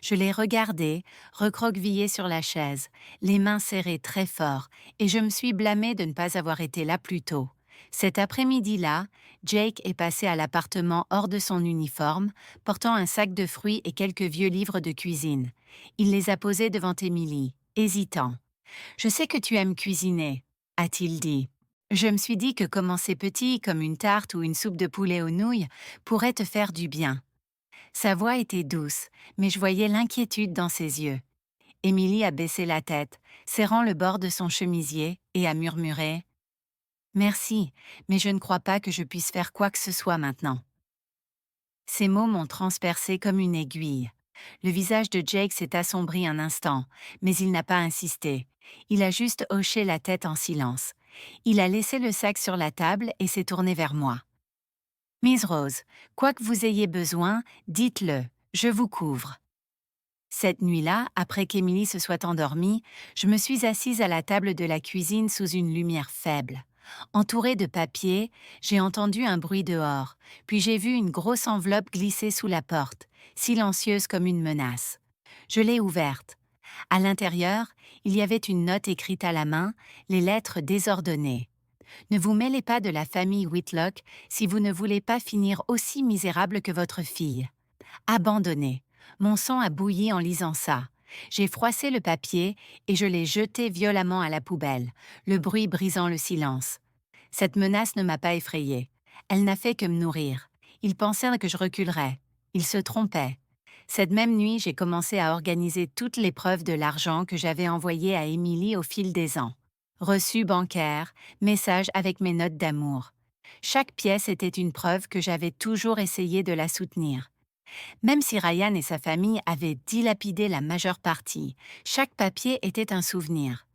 Je l'ai regardée, recroquevillée sur la chaise, les mains serrées très fort, et je me suis blâmée de ne pas avoir été là plus tôt. Cet après-midi-là, Jake est passé à l'appartement hors de son uniforme, portant un sac de fruits et quelques vieux livres de cuisine. Il les a posés devant Émilie, hésitant. « Je sais que tu aimes cuisiner, » a-t-il dit. Je me suis dit que commencer petit, comme une tarte ou une soupe de poulet aux nouilles, pourrait te faire du bien. Sa voix était douce, mais je voyais l'inquiétude dans ses yeux. Émilie a baissé la tête, serrant le bord de son chemisier, et a murmuré « Merci, mais je ne crois pas que je puisse faire quoi que ce soit maintenant. » Ces mots m'ont transpercé comme une aiguille. Le visage de Jake s'est assombri un instant, mais il n'a pas insisté. Il a juste hoché la tête en silence. Il a laissé le sac sur la table et s'est tourné vers moi. « Miss Rose, quoi que vous ayez besoin, dites-le, je vous couvre. » Cette nuit-là, après qu'Émilie se soit endormie, je me suis assise à la table de la cuisine sous une lumière faible. Entourée de papier, j'ai entendu un bruit dehors, puis j'ai vu une grosse enveloppe glisser sous la porte, silencieuse comme une menace. Je l'ai ouverte. À l'intérieur, il y avait une note écrite à la main, les lettres désordonnées. Ne vous mêlez pas de la famille Whitlock si vous ne voulez pas finir aussi misérable que votre fille. Abandonnée. Mon sang a bouilli en lisant ça. J'ai froissé le papier et je l'ai jeté violemment à la poubelle, le bruit brisant le silence. Cette menace ne m'a pas effrayée. Elle n'a fait que me nourrir. Ils pensaient que je reculerais. Ils se trompaient. Cette même nuit, j'ai commencé à organiser toutes les preuves de l'argent que j'avais envoyé à Émilie au fil des ans. Reçus bancaires, messages avec mes notes d'amour. Chaque pièce était une preuve que j'avais toujours essayé de la soutenir. Même si Ryan et sa famille avaient dilapidé la majeure partie, chaque papier était un souvenir.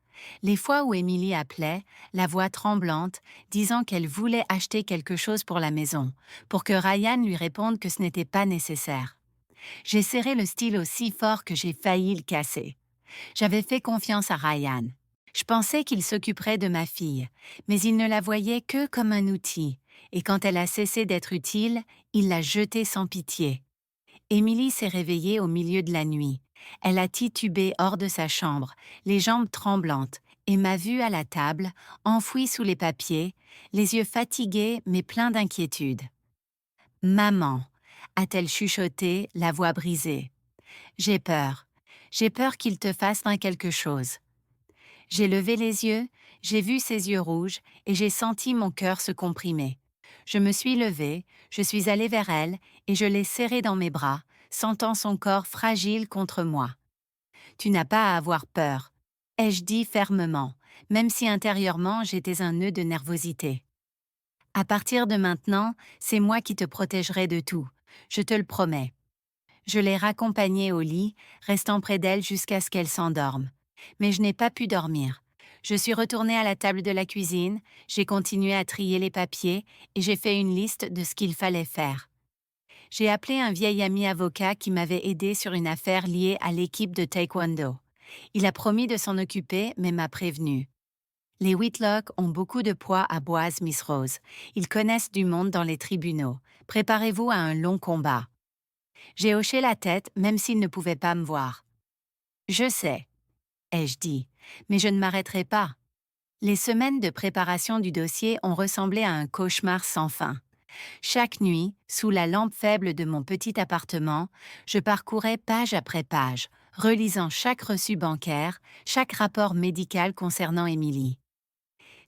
Les fois où Émilie appelait, la voix tremblante, disant qu'elle voulait acheter quelque chose pour la maison, pour que Ryan lui réponde que ce n'était pas nécessaire. J'ai serré le stylo si fort que j'ai failli le casser. J'avais fait confiance à Ryan. Je pensais qu'il s'occuperait de ma fille, mais il ne la voyait que comme un outil, et quand elle a cessé d'être utile, il l'a jetée sans pitié. Émilie s'est réveillée au milieu de la nuit. Elle a titubé hors de sa chambre, les jambes tremblantes, et m'a vue à la table, enfouie sous les papiers, les yeux fatigués mais pleins d'inquiétude. Maman, a-t-elle chuchoté, la voix brisée. J'ai peur. J'ai peur qu'il te fasse quelque chose. J'ai levé les yeux, j'ai vu ses yeux rouges et j'ai senti mon cœur se comprimer. Je me suis levée, je suis allée vers elle et je l'ai serrée dans mes bras, sentant son corps fragile contre moi. Tu n'as pas à avoir peur, ai-je dit fermement, même si intérieurement j'étais un nœud de nervosité. À partir de maintenant, c'est moi qui te protégerai de tout, je te le promets. Je l'ai raccompagnée au lit, restant près d'elle jusqu'à ce qu'elle s'endorme. Mais je n'ai pas pu dormir. Je suis retournée à la table de la cuisine, j'ai continué à trier les papiers et j'ai fait une liste de ce qu'il fallait faire. J'ai appelé un vieil ami avocat qui m'avait aidé sur une affaire liée à l'équipe de taekwondo. Il a promis de s'en occuper, mais m'a prévenu. Les Whitlock ont beaucoup de poids à Boise, Miss Rose. Ils connaissent du monde dans les tribunaux. Préparez-vous à un long combat. J'ai hoché la tête, même s'il ne pouvait pas me voir. Je sais, ai-je dit, mais je ne m'arrêterai pas. Les semaines de préparation du dossier ont ressemblé à un cauchemar sans fin. Chaque nuit, sous la lampe faible de mon petit appartement, je parcourais page après page, relisant chaque reçu bancaire, chaque rapport médical concernant Émilie.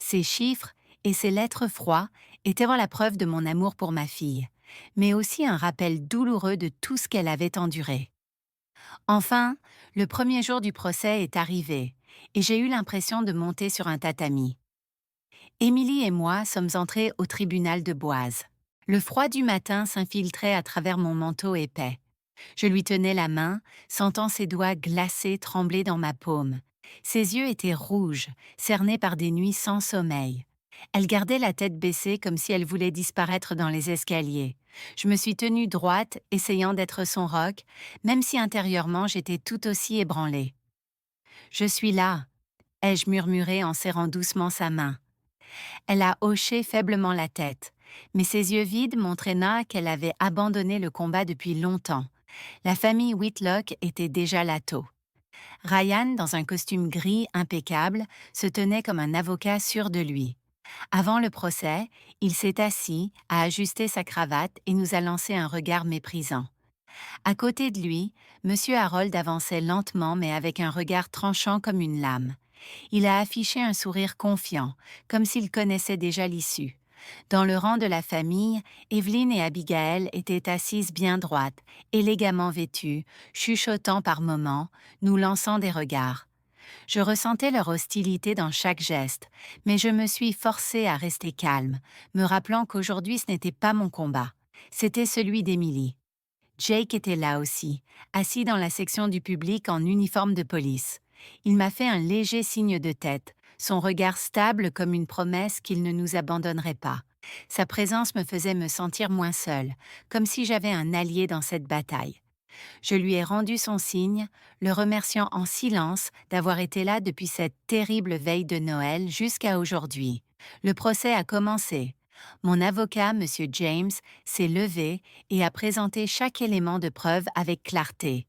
Ces chiffres et ces lettres froides étaient la preuve de mon amour pour ma fille, mais aussi un rappel douloureux de tout ce qu'elle avait enduré. Enfin, le premier jour du procès est arrivé, et j'ai eu l'impression de monter sur un tatami. Émilie et moi sommes entrés au tribunal de Boise. Le froid du matin s'infiltrait à travers mon manteau épais. Je lui tenais la main, sentant ses doigts glacés trembler dans ma paume. Ses yeux étaient rouges, cernés par des nuits sans sommeil. Elle gardait la tête baissée comme si elle voulait disparaître dans les escaliers. Je me suis tenue droite, essayant d'être son roc, même si intérieurement j'étais tout aussi ébranlée. « Je suis là », ai-je murmuré en serrant doucement sa main. Elle a hoché faiblement la tête, mais ses yeux vides montraient qu'elle avait abandonné le combat depuis longtemps. La famille Whitlock était déjà là tôt. Ryan, dans un costume gris impeccable, se tenait comme un avocat sûr de lui. Avant le procès, il s'est assis, a ajusté sa cravate et nous a lancé un regard méprisant. À côté de lui, M. Harold avançait lentement mais avec un regard tranchant comme une lame. Il a affiché un sourire confiant, comme s'il connaissait déjà l'issue. Dans le rang de la famille, Evelyn et Abigail étaient assises bien droites, élégamment vêtues, chuchotant par moments, nous lançant des regards. Je ressentais leur hostilité dans chaque geste, mais je me suis forcée à rester calme, me rappelant qu'aujourd'hui ce n'était pas mon combat, c'était celui d'Émilie. Jake était là aussi, assis dans la section du public en uniforme de police. Il m'a fait un léger signe de tête, son regard stable comme une promesse qu'il ne nous abandonnerait pas. Sa présence me faisait me sentir moins seule, comme si j'avais un allié dans cette bataille. Je lui ai rendu son signe, le remerciant en silence d'avoir été là depuis cette terrible veille de Noël jusqu'à aujourd'hui. Le procès a commencé. Mon avocat, M. James, s'est levé et a présenté chaque élément de preuve avec clarté.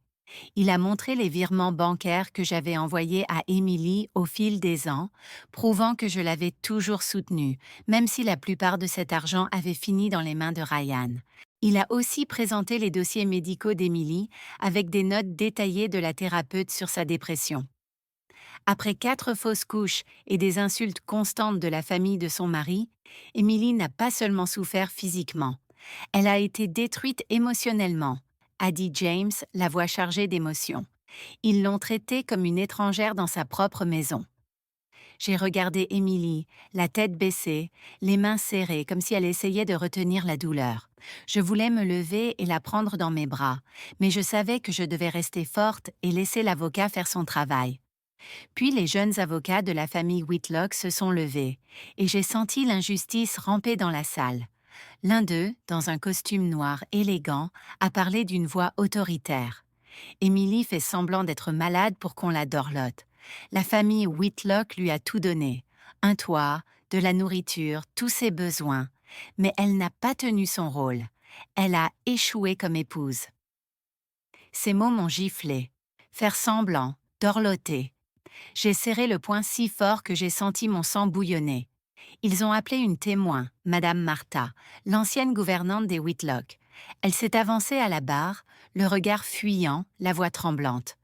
Il a montré les virements bancaires que j'avais envoyés à Émilie au fil des ans, prouvant que je l'avais toujours soutenue, même si la plupart de cet argent avait fini dans les mains de Ryan. Il a aussi présenté les dossiers médicaux d'Émilie avec des notes détaillées de la thérapeute sur sa dépression. Après 4 fausses couches et des insultes constantes de la famille de son mari, Émilie n'a pas seulement souffert physiquement. Elle a été détruite émotionnellement, a dit James, la voix chargée d'émotion. Ils l'ont traitée comme une étrangère dans sa propre maison. J'ai regardé Émilie, la tête baissée, les mains serrées comme si elle essayait de retenir la douleur. Je voulais me lever et la prendre dans mes bras, mais je savais que je devais rester forte et laisser l'avocat faire son travail. Puis les jeunes avocats de la famille Whitlock se sont levés, et j'ai senti l'injustice ramper dans la salle. L'un d'eux, dans un costume noir élégant, a parlé d'une voix autoritaire. Émilie fait semblant d'être malade pour qu'on la dorlote. La famille Whitlock lui a tout donné. Un toit, de la nourriture, tous ses besoins. Mais elle n'a pas tenu son rôle. Elle a échoué comme épouse. Ces mots m'ont giflé. Faire semblant, dorloter. J'ai serré le poing si fort que j'ai senti mon sang bouillonner. Ils ont appelé une témoin, Madame Martha, l'ancienne gouvernante des Whitlock. Elle s'est avancée à la barre, le regard fuyant, la voix tremblante.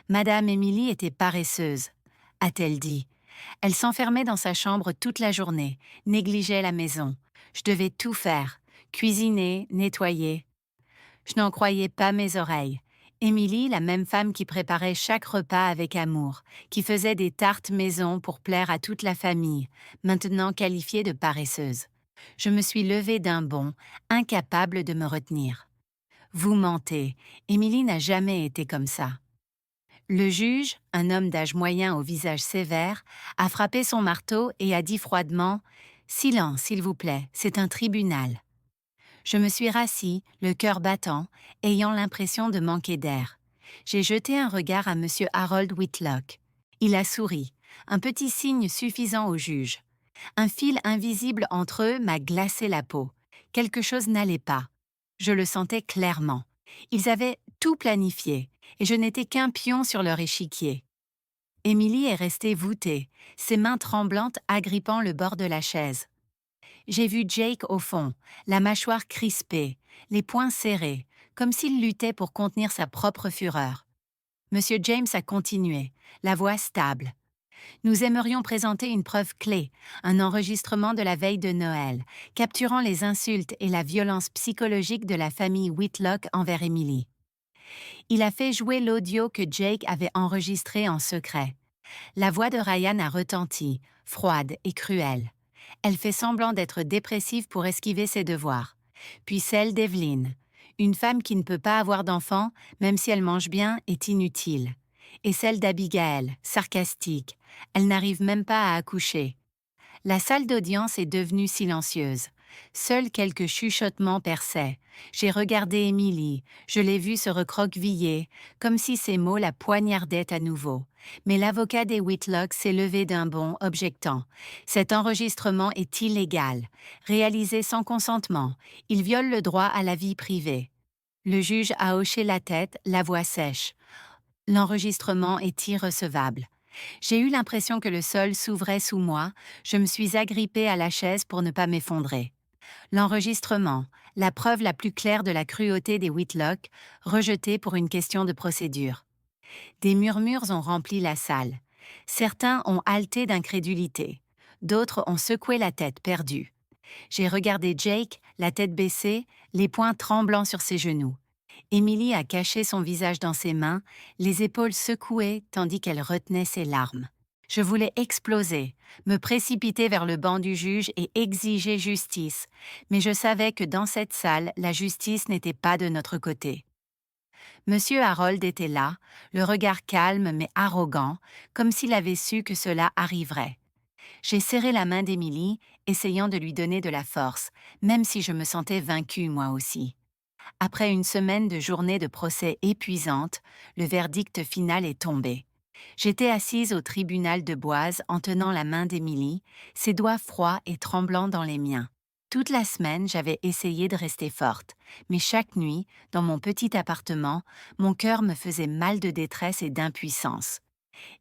Madame Émilie était paresseuse, a-t-elle dit. Elle s'enfermait dans sa chambre toute la journée, négligeait la maison. Je devais tout faire, cuisiner, nettoyer. Je n'en croyais pas mes oreilles. Émilie, la même femme qui préparait chaque repas avec amour, qui faisait des tartes maison pour plaire à toute la famille, maintenant qualifiée de paresseuse. Je me suis levée d'un bond, incapable de me retenir. Vous mentez, Émilie n'a jamais été comme ça. Le juge, un homme d'âge moyen au visage sévère, a frappé son marteau et a dit froidement « Silence, s'il vous plaît, c'est un tribunal ». Je me suis rassis, le cœur battant, ayant l'impression de manquer d'air. J'ai jeté un regard à M. Harold Whitlock. Il a souri, un petit signe suffisant au juge. Un fil invisible entre eux m'a glacé la peau. Quelque chose n'allait pas. Je le sentais clairement. Ils avaient tout planifié, et je n'étais qu'un pion sur leur échiquier. Émilie est restée voûtée, ses mains tremblantes agrippant le bord de la chaise. J'ai vu Jake au fond, la mâchoire crispée, les poings serrés, comme s'il luttait pour contenir sa propre fureur. Monsieur James a continué, la voix stable. Nous aimerions présenter une preuve clé, un enregistrement de la veille de Noël, capturant les insultes et la violence psychologique de la famille Whitlock envers Emily. Il a fait jouer l'audio que Jake avait enregistré en secret. La voix de Ryan a retenti, froide et cruelle. Elle fait semblant d'être dépressive pour esquiver ses devoirs. Puis celle d'Evelyn. Une femme qui ne peut pas avoir d'enfant, même si elle mange bien, est inutile. Et celle d'Abigail, sarcastique. Elle n'arrive même pas à accoucher. La salle d'audience est devenue silencieuse. Seuls quelques chuchotements perçaient. J'ai regardé Émilie, je l'ai vue se recroqueviller, comme si ces mots la poignardaient à nouveau. Mais l'avocat des Whitlock s'est levé d'un bond, objectant. Cet enregistrement est illégal, réalisé sans consentement. Il viole le droit à la vie privée. Le juge a hoché la tête, la voix sèche. L'enregistrement est irrecevable. J'ai eu l'impression que le sol s'ouvrait sous moi, je me suis agrippée à la chaise pour ne pas m'effondrer. L'enregistrement, la preuve la plus claire de la cruauté des Whitlock, rejeté pour une question de procédure. Des murmures ont rempli la salle. Certains ont halté d'incrédulité. D'autres ont secoué la tête perdue. J'ai regardé Jake, la tête baissée, les poings tremblants sur ses genoux. Émilie a caché son visage dans ses mains, les épaules secouées tandis qu'elle retenait ses larmes. Je voulais exploser, me précipiter vers le banc du juge et exiger justice, mais je savais que dans cette salle, la justice n'était pas de notre côté. Monsieur Harold était là, le regard calme mais arrogant, comme s'il avait su que cela arriverait. J'ai serré la main d'Émilie, essayant de lui donner de la force, même si je me sentais vaincue moi aussi. Après une semaine de journées de procès épuisantes, le verdict final est tombé. J'étais assise au tribunal de Boise en tenant la main d'Émilie, ses doigts froids et tremblants dans les miens. Toute la semaine, j'avais essayé de rester forte, mais chaque nuit, dans mon petit appartement, mon cœur me faisait mal de détresse et d'impuissance.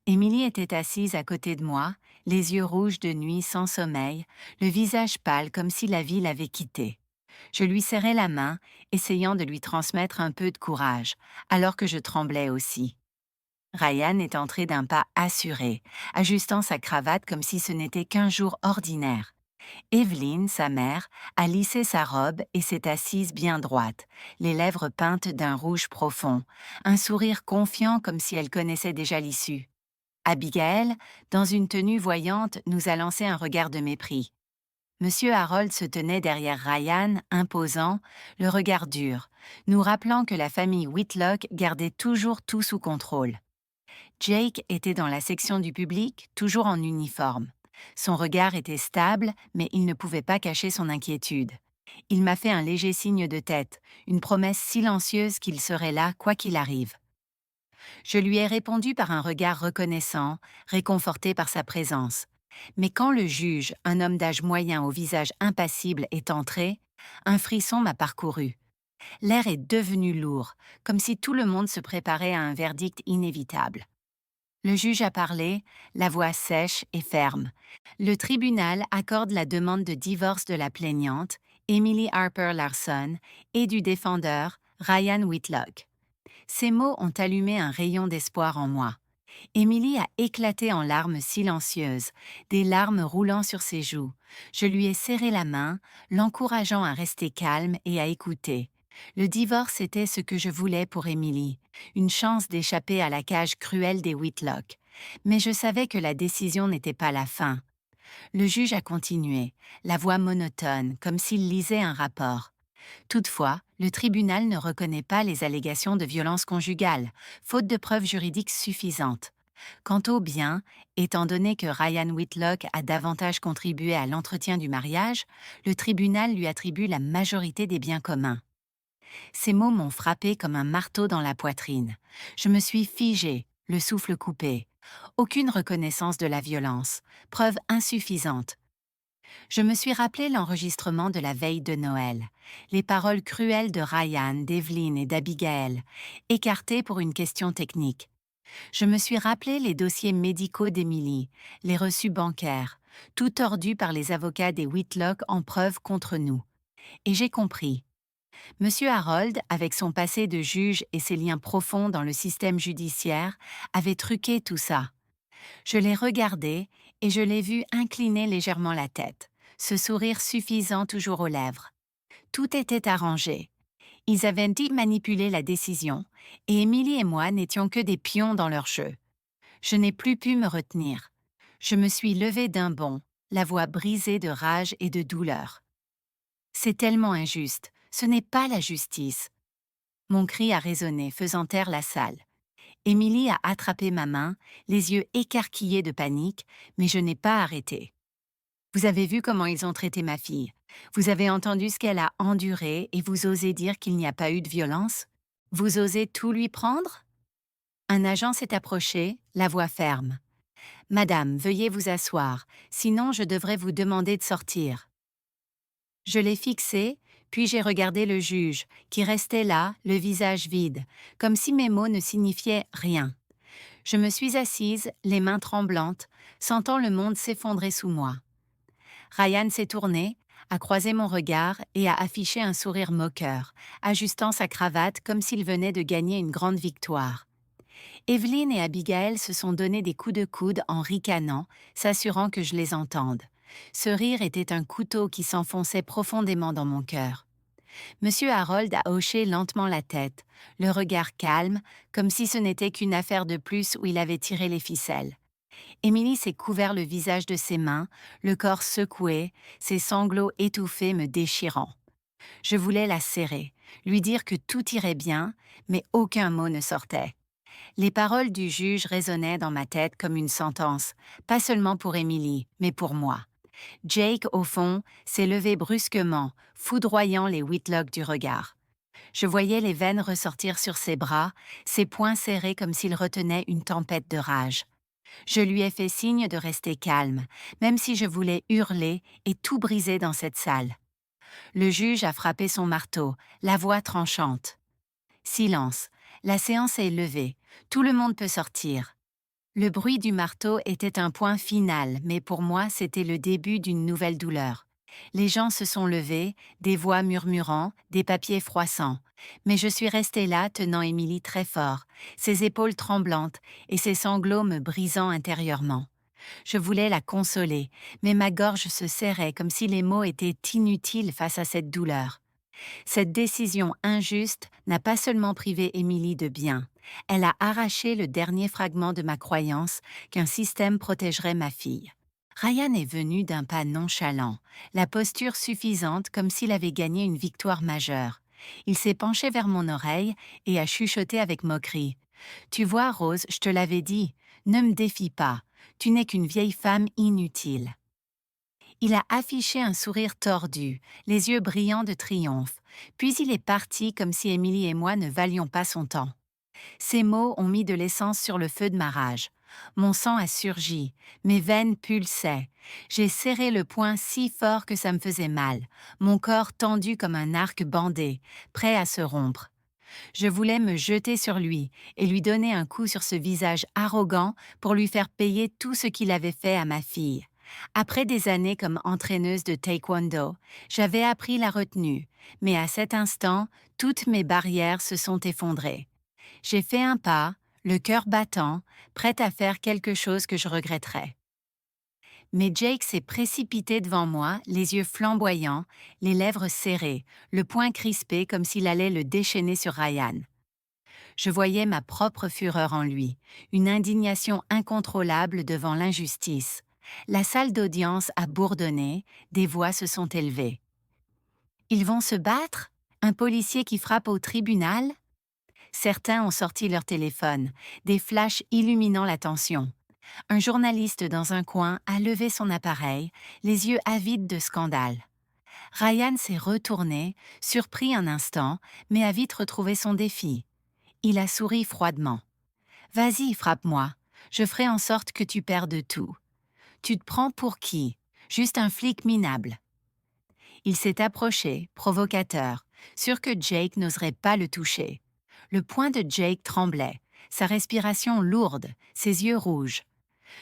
Émilie était assise à côté de moi, les yeux rouges de nuit sans sommeil, le visage pâle comme si la vie l'avait quittée. Je lui serrai la main, essayant de lui transmettre un peu de courage, alors que je tremblais aussi. Ryan est entré d'un pas assuré, ajustant sa cravate comme si ce n'était qu'un jour ordinaire. Evelyn, sa mère, a lissé sa robe et s'est assise bien droite, les lèvres peintes d'un rouge profond, un sourire confiant comme si elle connaissait déjà l'issue. Abigail, dans une tenue voyante, nous a lancé un regard de mépris. Monsieur Harold se tenait derrière Ryan, imposant, le regard dur, nous rappelant que la famille Whitlock gardait toujours tout sous contrôle. Jake était dans la section du public, toujours en uniforme. Son regard était stable, mais il ne pouvait pas cacher son inquiétude. Il m'a fait un léger signe de tête, une promesse silencieuse qu'il serait là quoi qu'il arrive. Je lui ai répondu par un regard reconnaissant, réconforté par sa présence. Mais quand le juge, un homme d'âge moyen au visage impassible, est entré, un frisson m'a parcouru. L'air est devenu lourd, comme si tout le monde se préparait à un verdict inévitable. Le juge a parlé, la voix sèche et ferme. Le tribunal accorde la demande de divorce de la plaignante, Emily Harper Larson, et du défendeur, Ryan Whitlock. Ces mots ont allumé un rayon d'espoir en moi. Emily a éclaté en larmes silencieuses, des larmes roulant sur ses joues. Je lui ai serré la main, l'encourageant à rester calme et à écouter. Le divorce était ce que je voulais pour Emily, une chance d'échapper à la cage cruelle des Whitlock. Mais je savais que la décision n'était pas la fin. Le juge a continué, la voix monotone, comme s'il lisait un rapport. Toutefois, le tribunal ne reconnaît pas les allégations de violence conjugale, faute de preuves juridiques suffisantes. Quant au bien, étant donné que Ryan Whitlock a davantage contribué à l'entretien du mariage, le tribunal lui attribue la majorité des biens communs. Ces mots m'ont frappé comme un marteau dans la poitrine. Je me suis figée, le souffle coupé. Aucune reconnaissance de la violence, preuve insuffisante. Je me suis rappelé l'enregistrement de la veille de Noël, les paroles cruelles de Ryan, d'Evelyn et d'Abigail, écartées pour une question technique. Je me suis rappelé les dossiers médicaux d'Emily, les reçus bancaires, tout tordus par les avocats des Whitlock en preuve contre nous. Et j'ai compris. Monsieur Harold, avec son passé de juge et ses liens profonds dans le système judiciaire, avait truqué tout ça. Je l'ai regardé et je l'ai vu incliner légèrement la tête, ce sourire suffisant toujours aux lèvres. Tout était arrangé. Ils avaient dit manipuler la décision, et Émilie et moi n'étions que des pions dans leur jeu. Je n'ai plus pu me retenir. Je me suis levée d'un bond, la voix brisée de rage et de douleur. C'est tellement injuste, ce n'est pas la justice. Mon cri a résonné, faisant taire la salle. Émilie a attrapé ma main, les yeux écarquillés de panique, mais je n'ai pas arrêté. Vous avez vu comment ils ont traité ma fille. Vous avez entendu ce qu'elle a enduré et vous osez dire qu'il n'y a pas eu de violence? Vous osez tout lui prendre? Un agent s'est approché, la voix ferme. Madame, veuillez vous asseoir, sinon je devrais vous demander de sortir. Je l'ai fixé, puis j'ai regardé le juge, qui restait là, le visage vide, comme si mes mots ne signifiaient rien. Je me suis assise, les mains tremblantes, sentant le monde s'effondrer sous moi. Ryan s'est tourné, a croisé mon regard et a affiché un sourire moqueur, ajustant sa cravate comme s'il venait de gagner une grande victoire. Evelyn et Abigail se sont donné des coups de coude en ricanant, s'assurant que je les entende. Ce rire était un couteau qui s'enfonçait profondément dans mon cœur. Monsieur Harold a hoché lentement la tête, le regard calme, comme si ce n'était qu'une affaire de plus où il avait tiré les ficelles. Émilie s'est couvert le visage de ses mains, le corps secoué, ses sanglots étouffés me déchirant. Je voulais la serrer, lui dire que tout irait bien, mais aucun mot ne sortait. Les paroles du juge résonnaient dans ma tête comme une sentence, pas seulement pour Émilie, mais pour moi. Jake, au fond, s'est levé brusquement, foudroyant les Whitlock du regard. Je voyais les veines ressortir sur ses bras, ses poings serrés comme s'il retenait une tempête de rage. Je lui ai fait signe de rester calme, même si je voulais hurler et tout briser dans cette salle. Le juge a frappé son marteau, la voix tranchante. Silence. La séance est levée. Tout le monde peut sortir. Le bruit du marteau était un point final, mais pour moi, c'était le début d'une nouvelle douleur. Les gens se sont levés, des voix murmurant, des papiers froissants. Mais je suis restée là, tenant Émilie très fort, ses épaules tremblantes et ses sanglots me brisant intérieurement. Je voulais la consoler, mais ma gorge se serrait comme si les mots étaient inutiles face à cette douleur. Cette décision injuste n'a pas seulement privé Émilie de bien, elle a arraché le dernier fragment de ma croyance qu'un système protégerait ma fille. Ryan est venu d'un pas nonchalant, la posture suffisante comme s'il avait gagné une victoire majeure. Il s'est penché vers mon oreille et a chuchoté avec moquerie. Tu vois, Rose, je te l'avais dit, ne me défie pas, tu n'es qu'une vieille femme inutile. Il a affiché un sourire tordu, les yeux brillants de triomphe, puis il est parti comme si Émilie et moi ne valions pas son temps. Ces mots ont mis de l'essence sur le feu de ma rage. Mon sang a surgi, mes veines pulsaient. J'ai serré le poing si fort que ça me faisait mal, mon corps tendu comme un arc bandé, prêt à se rompre. Je voulais me jeter sur lui et lui donner un coup sur ce visage arrogant pour lui faire payer tout ce qu'il avait fait à ma fille. Après des années comme entraîneuse de taekwondo, j'avais appris la retenue, mais à cet instant, toutes mes barrières se sont effondrées. J'ai fait un pas, le cœur battant, prête à faire quelque chose que je regretterais. Mais Jake s'est précipité devant moi, les yeux flamboyants, les lèvres serrées, le poing crispé comme s'il allait le déchaîner sur Ryan. Je voyais ma propre fureur en lui, une indignation incontrôlable devant l'injustice. La salle d'audience a bourdonné, des voix se sont élevées. Ils vont se battre? Un policier qui frappe au tribunal? Certains ont sorti leur téléphone, des flashs illuminant la tension. Un journaliste dans un coin a levé son appareil, les yeux avides de scandale. Ryan s'est retourné, surpris un instant, mais a vite retrouvé son défi. Il a souri froidement. « Vas-y, frappe-moi. Je ferai en sorte que tu perdes tout. Tu te prends pour qui? Juste un flic minable. » Il s'est approché, provocateur, sûr que Jake n'oserait pas le toucher. Le poing de Jake tremblait, sa respiration lourde, ses yeux rouges.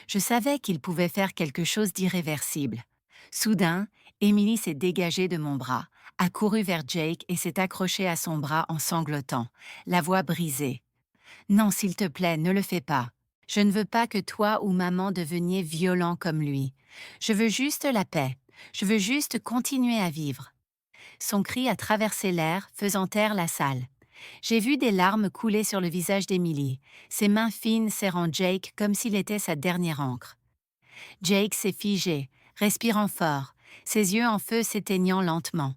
Je savais qu'il pouvait faire quelque chose d'irréversible. Soudain, Emily s'est dégagée de mon bras, a couru vers Jake et s'est accrochée à son bras en sanglotant, la voix brisée. « Non, s'il te plaît, ne le fais pas. Je ne veux pas que toi ou maman deveniez violents comme lui. Je veux juste la paix. Je veux juste continuer à vivre. » Son cri a traversé l'air, faisant taire la salle. J'ai vu des larmes couler sur le visage d'Emily, ses mains fines serrant Jake comme s'il était sa dernière encre. Jake s'est figé, respirant fort, ses yeux en feu s'éteignant lentement.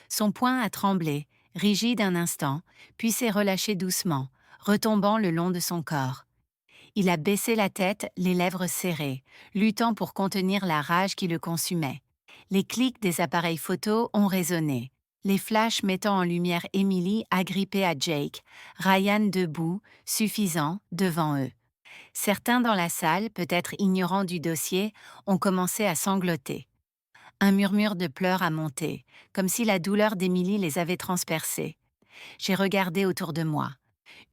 Son poing a tremblé, rigide un instant, puis s'est relâché doucement, retombant le long de son corps. Il a baissé la tête, les lèvres serrées, luttant pour contenir la rage qui le consumait. Les clics des appareils photo ont résonné. Les flashs mettant en lumière Emily agrippée à Jake, Ryan debout, suffisant, devant eux. Certains dans la salle, peut-être ignorants du dossier, ont commencé à sangloter. Un murmure de pleurs a monté, comme si la douleur d'Emily les avait transpercés. J'ai regardé autour de moi.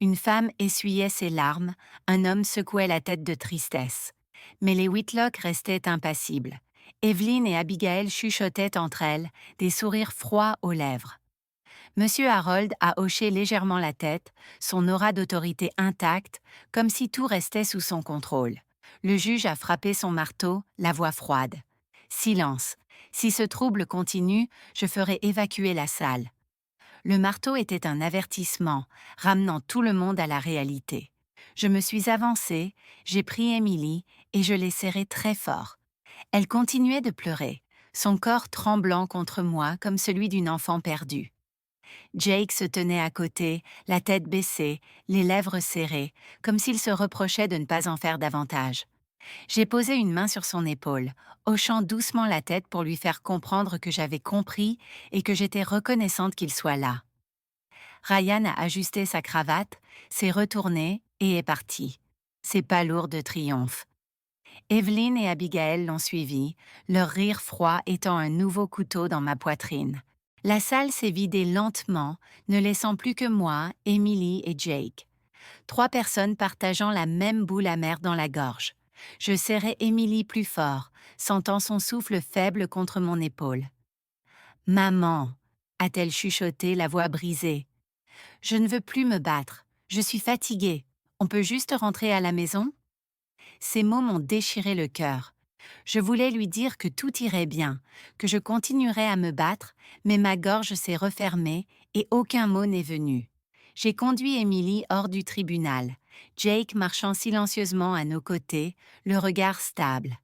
Une femme essuyait ses larmes, un homme secouait la tête de tristesse. Mais les Whitlock restaient impassibles. Evelyn et Abigail chuchotaient entre elles, des sourires froids aux lèvres. Monsieur Harold a hoché légèrement la tête, son aura d'autorité intacte, comme si tout restait sous son contrôle. Le juge a frappé son marteau, la voix froide. Silence. Si ce trouble continue, je ferai évacuer la salle. Le marteau était un avertissement, ramenant tout le monde à la réalité. Je me suis avancée, j'ai pris Emily et je l'ai serrée très fort. Elle continuait de pleurer, son corps tremblant contre moi comme celui d'une enfant perdue. Jake se tenait à côté, la tête baissée, les lèvres serrées, comme s'il se reprochait de ne pas en faire davantage. J'ai posé une main sur son épaule, hochant doucement la tête pour lui faire comprendre que j'avais compris et que j'étais reconnaissante qu'il soit là. Ryan a ajusté sa cravate, s'est retourné et est parti. Ses pas lourds de triomphe. Evelyn et Abigail l'ont suivi, leur rire froid étant un nouveau couteau dans ma poitrine. La salle s'est vidée lentement, ne laissant plus que moi, Emily et Jake. 3 personnes partageant la même boule amère dans la gorge. Je serrai Emily plus fort, sentant son souffle faible contre mon épaule. « Maman !» a-t-elle chuchoté, la voix brisée. « Je ne veux plus me battre. Je suis fatiguée. On peut juste rentrer à la maison ?» Ces mots m'ont déchiré le cœur. Je voulais lui dire que tout irait bien, que je continuerais à me battre, mais ma gorge s'est refermée et aucun mot n'est venu. J'ai conduit Emily hors du tribunal, Jake marchant silencieusement à nos côtés, le regard stable.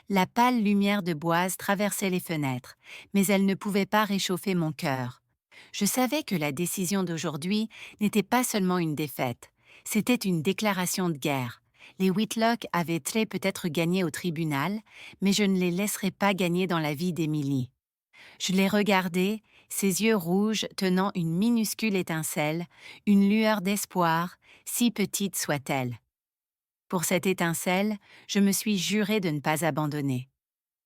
La pâle lumière de boise traversait les fenêtres, mais elle ne pouvait pas réchauffer mon cœur. Je savais que la décision d'aujourd'hui n'était pas seulement une défaite, C'était une déclaration de guerre. Les Whitlock avaient très peut-être gagné au tribunal, mais je ne les laisserai pas gagner dans la vie d'Emily. Je l'ai regardée, ses yeux rouges tenant une minuscule étincelle, une lueur d'espoir, si petite soit-elle. Pour cette étincelle, je me suis juré de ne pas abandonner.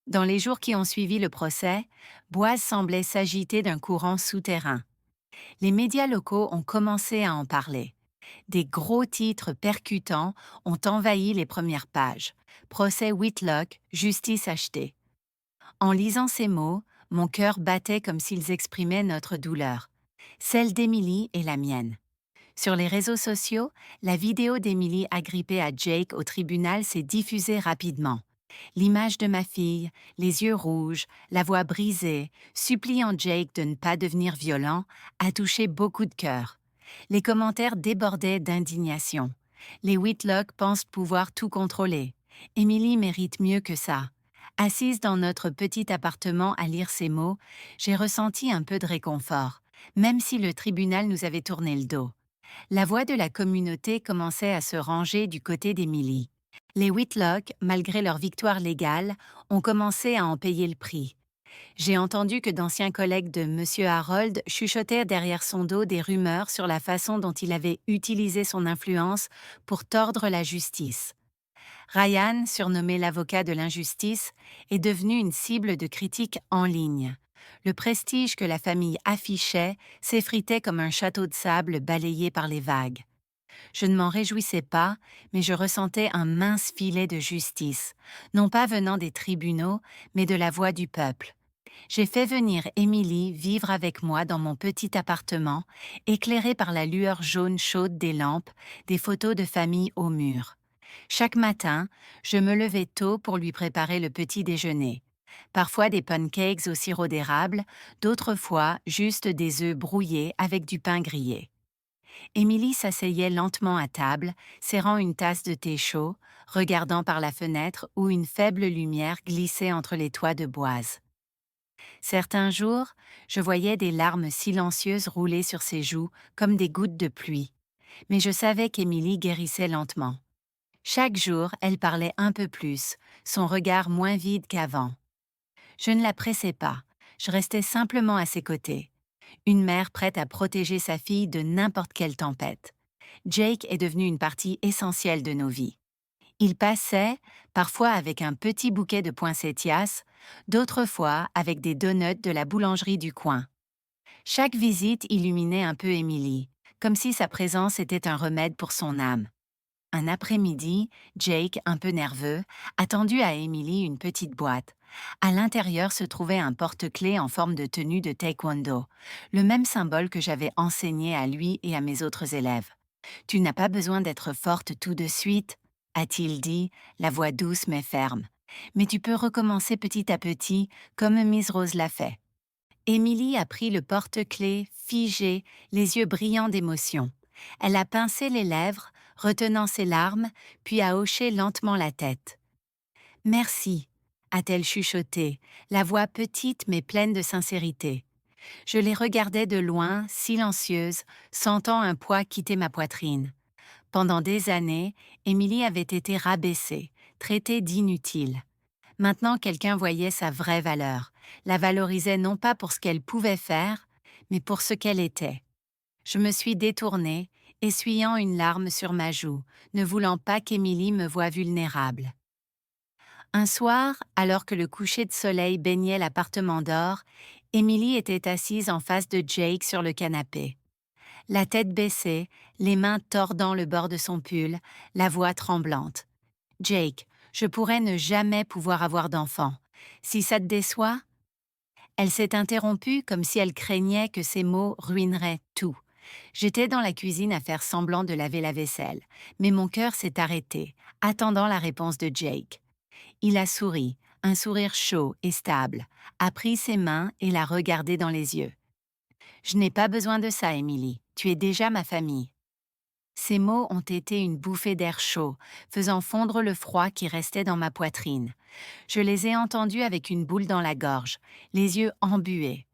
Dans les jours qui ont suivi le procès, Boise semblait s'agiter d'un courant souterrain. Les médias locaux ont commencé à en parler. Des gros titres percutants ont envahi les premières pages. Procès Whitlock, justice achetée. En lisant ces mots, mon cœur battait comme s'ils exprimaient notre douleur, celle d'Emily et la mienne. Sur les réseaux sociaux, la vidéo d'Emily agrippée à Jake au tribunal s'est diffusée rapidement. L'image de ma fille, les yeux rouges, la voix brisée, suppliant Jake de ne pas devenir violent, a touché beaucoup de cœurs. Les commentaires débordaient d'indignation. Les Whitlock pensent pouvoir tout contrôler. Emily mérite mieux que ça. Assise dans notre petit appartement à lire ces mots, j'ai ressenti un peu de réconfort, même si le tribunal nous avait tourné le dos. La voix de la communauté commençait à se ranger du côté d'Emily. Les Whitlock, malgré leur victoire légale, ont commencé à en payer le prix. J'ai entendu que d'anciens collègues de M. Harold chuchotèrent derrière son dos des rumeurs sur la façon dont il avait utilisé son influence pour tordre la justice. Ryan, surnommé l'avocat de l'injustice, est devenu une cible de critiques en ligne. Le prestige que la famille affichait s'effritait comme un château de sable balayé par les vagues. Je ne m'en réjouissais pas, mais je ressentais un mince filet de justice, non pas venant des tribunaux, mais de la voix du peuple. J'ai fait venir Émilie vivre avec moi dans mon petit appartement, éclairé par la lueur jaune chaude des lampes, des photos de famille au mur. Chaque matin, je me levais tôt pour lui préparer le petit déjeuner. Parfois des pancakes au sirop d'érable, d'autres fois juste des œufs brouillés avec du pain grillé. Émilie s'asseyait lentement à table, serrant une tasse de thé chaud, regardant par la fenêtre où une faible lumière glissait entre les toits de boise. Certains jours, je voyais des larmes silencieuses rouler sur ses joues comme des gouttes de pluie, mais je savais qu'Émilie guérissait lentement. Chaque jour, elle parlait un peu plus, son regard moins vide qu'avant. Je ne la pressais pas, je restais simplement à ses côtés. Une mère prête à protéger sa fille de n'importe quelle tempête. Jake est devenu une partie essentielle de nos vies. Il passait, parfois avec un petit bouquet de poinsettias, d'autres fois avec des donuts de la boulangerie du coin. Chaque visite illuminait un peu Émilie, comme si sa présence était un remède pour son âme. Un après-midi, Jake, un peu nerveux, a tendu à Émilie une petite boîte. À l'intérieur se trouvait un porte-clés en forme de tenue de taekwondo, le même symbole que j'avais enseigné à lui et à mes autres élèves. « Tu n'as pas besoin d'être forte tout de suite, » a-t-il dit, la voix douce mais ferme. « Mais tu peux recommencer petit à petit, comme Miss Rose l'a fait. » Émilie a pris le porte-clés, figé, les yeux brillants d'émotion. Elle a pincé les lèvres, retenant ses larmes, puis a hoché lentement la tête. « Merci », a-t-elle chuchoté, la voix petite mais pleine de sincérité. Je les regardais de loin, silencieuse, sentant un poids quitter ma poitrine. Pendant des années, Émilie avait été rabaissée, traitée d'inutile. Maintenant, quelqu'un voyait sa vraie valeur, la valorisait non pas pour ce qu'elle pouvait faire, mais pour ce qu'elle était. Je me suis détournée, essuyant une larme sur ma joue, ne voulant pas qu'Émilie me voie vulnérable. Un soir, alors que le coucher de soleil baignait l'appartement d'or, Émilie était assise en face de Jake sur le canapé. La tête baissée, les mains tordant le bord de son pull, la voix tremblante. « Jake, je pourrais ne jamais pouvoir avoir d'enfant. Si ça te déçoit ?» Elle s'est interrompue comme si elle craignait que ces mots ruineraient tout. J'étais dans la cuisine à faire semblant de laver la vaisselle, mais mon cœur s'est arrêté, attendant la réponse de Jake. Il a souri, un sourire chaud et stable, a pris ses mains et l'a regardée dans les yeux. « Je n'ai pas besoin de ça, Émilie. Tu es déjà ma famille. » Ces mots ont été une bouffée d'air chaud, faisant fondre le froid qui restait dans ma poitrine. Je les ai entendus avec une boule dans la gorge, les yeux embués.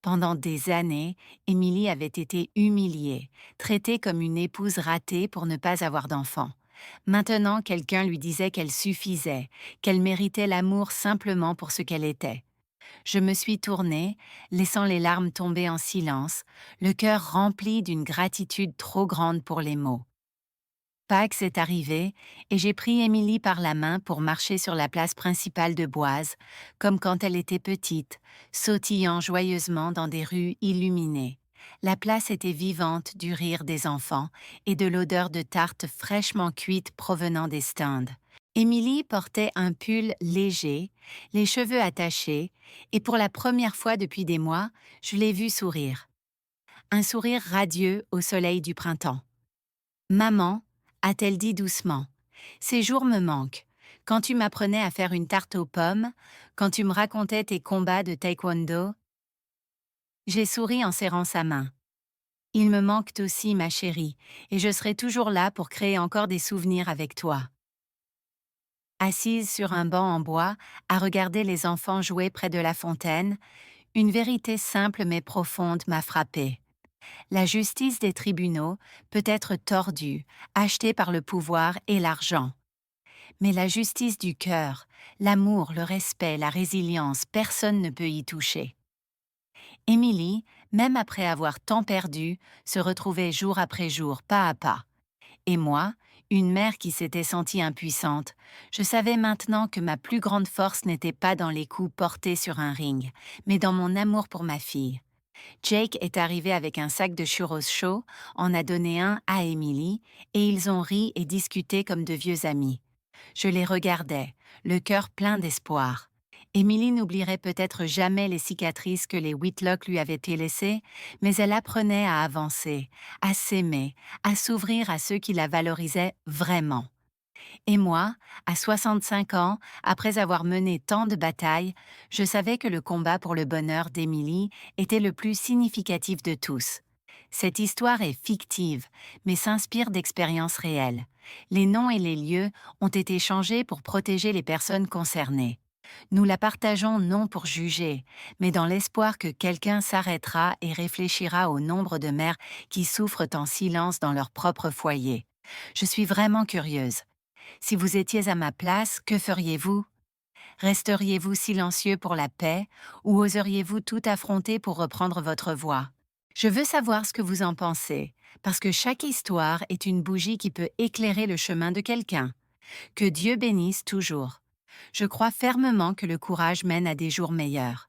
Pendant des années, Émilie avait été humiliée, traitée comme une épouse ratée pour ne pas avoir d'enfant. Maintenant, quelqu'un lui disait qu'elle suffisait, qu'elle méritait l'amour simplement pour ce qu'elle était. Je me suis tournée, laissant les larmes tomber en silence, le cœur rempli d'une gratitude trop grande pour les mots. Pâques est arrivé et j'ai pris Émilie par la main pour marcher sur la place principale de Boise, comme quand elle était petite, sautillant joyeusement dans des rues illuminées. La place était vivante du rire des enfants et de l'odeur de tartes fraîchement cuites provenant des stands. Émilie portait un pull léger, les cheveux attachés, et pour la première fois depuis des mois, je l'ai vue sourire. Un sourire radieux au soleil du printemps. Maman, a-t-elle dit doucement, ces jours me manquent. Quand tu m'apprenais à faire une tarte aux pommes, quand tu me racontais tes combats de taekwondo, j'ai souri en serrant sa main. Ils me manquent aussi, ma chérie, et je serai toujours là pour créer encore des souvenirs avec toi. Assise sur un banc en bois, à regarder les enfants jouer près de la fontaine, une vérité simple mais profonde m'a frappée. La justice des tribunaux peut être tordue, achetée par le pouvoir et l'argent. Mais la justice du cœur, l'amour, le respect, la résilience, personne ne peut y toucher. Émilie, même après avoir tant perdu, se retrouvait jour après jour, pas à pas. Et moi, une mère qui s'était sentie impuissante, je savais maintenant que ma plus grande force n'était pas dans les coups portés sur un ring, mais dans mon amour pour ma fille. Jake est arrivé avec un sac de churros chauds, en a donné un à Emily, et ils ont ri et discuté comme de vieux amis. Je les regardais, le cœur plein d'espoir. Emily n'oublierait peut-être jamais les cicatrices que les Whitlock lui avaient laissées, mais elle apprenait à avancer, à s'aimer, à s'ouvrir à ceux qui la valorisaient vraiment. Et moi, à 65 ans, après avoir mené tant de batailles, je savais que le combat pour le bonheur d'Émilie était le plus significatif de tous. Cette histoire est fictive, mais s'inspire d'expériences réelles. Les noms et les lieux ont été changés pour protéger les personnes concernées. Nous la partageons non pour juger, mais dans l'espoir que quelqu'un s'arrêtera et réfléchira au nombre de mères qui souffrent en silence dans leur propre foyer. Je suis vraiment curieuse. Si vous étiez à ma place, que feriez-vous? Resteriez-vous silencieux pour la paix ou oseriez-vous tout affronter pour reprendre votre voix? Je veux savoir ce que vous en pensez, parce que chaque histoire est une bougie qui peut éclairer le chemin de quelqu'un. Que Dieu bénisse toujours. Je crois fermement que le courage mène à des jours meilleurs.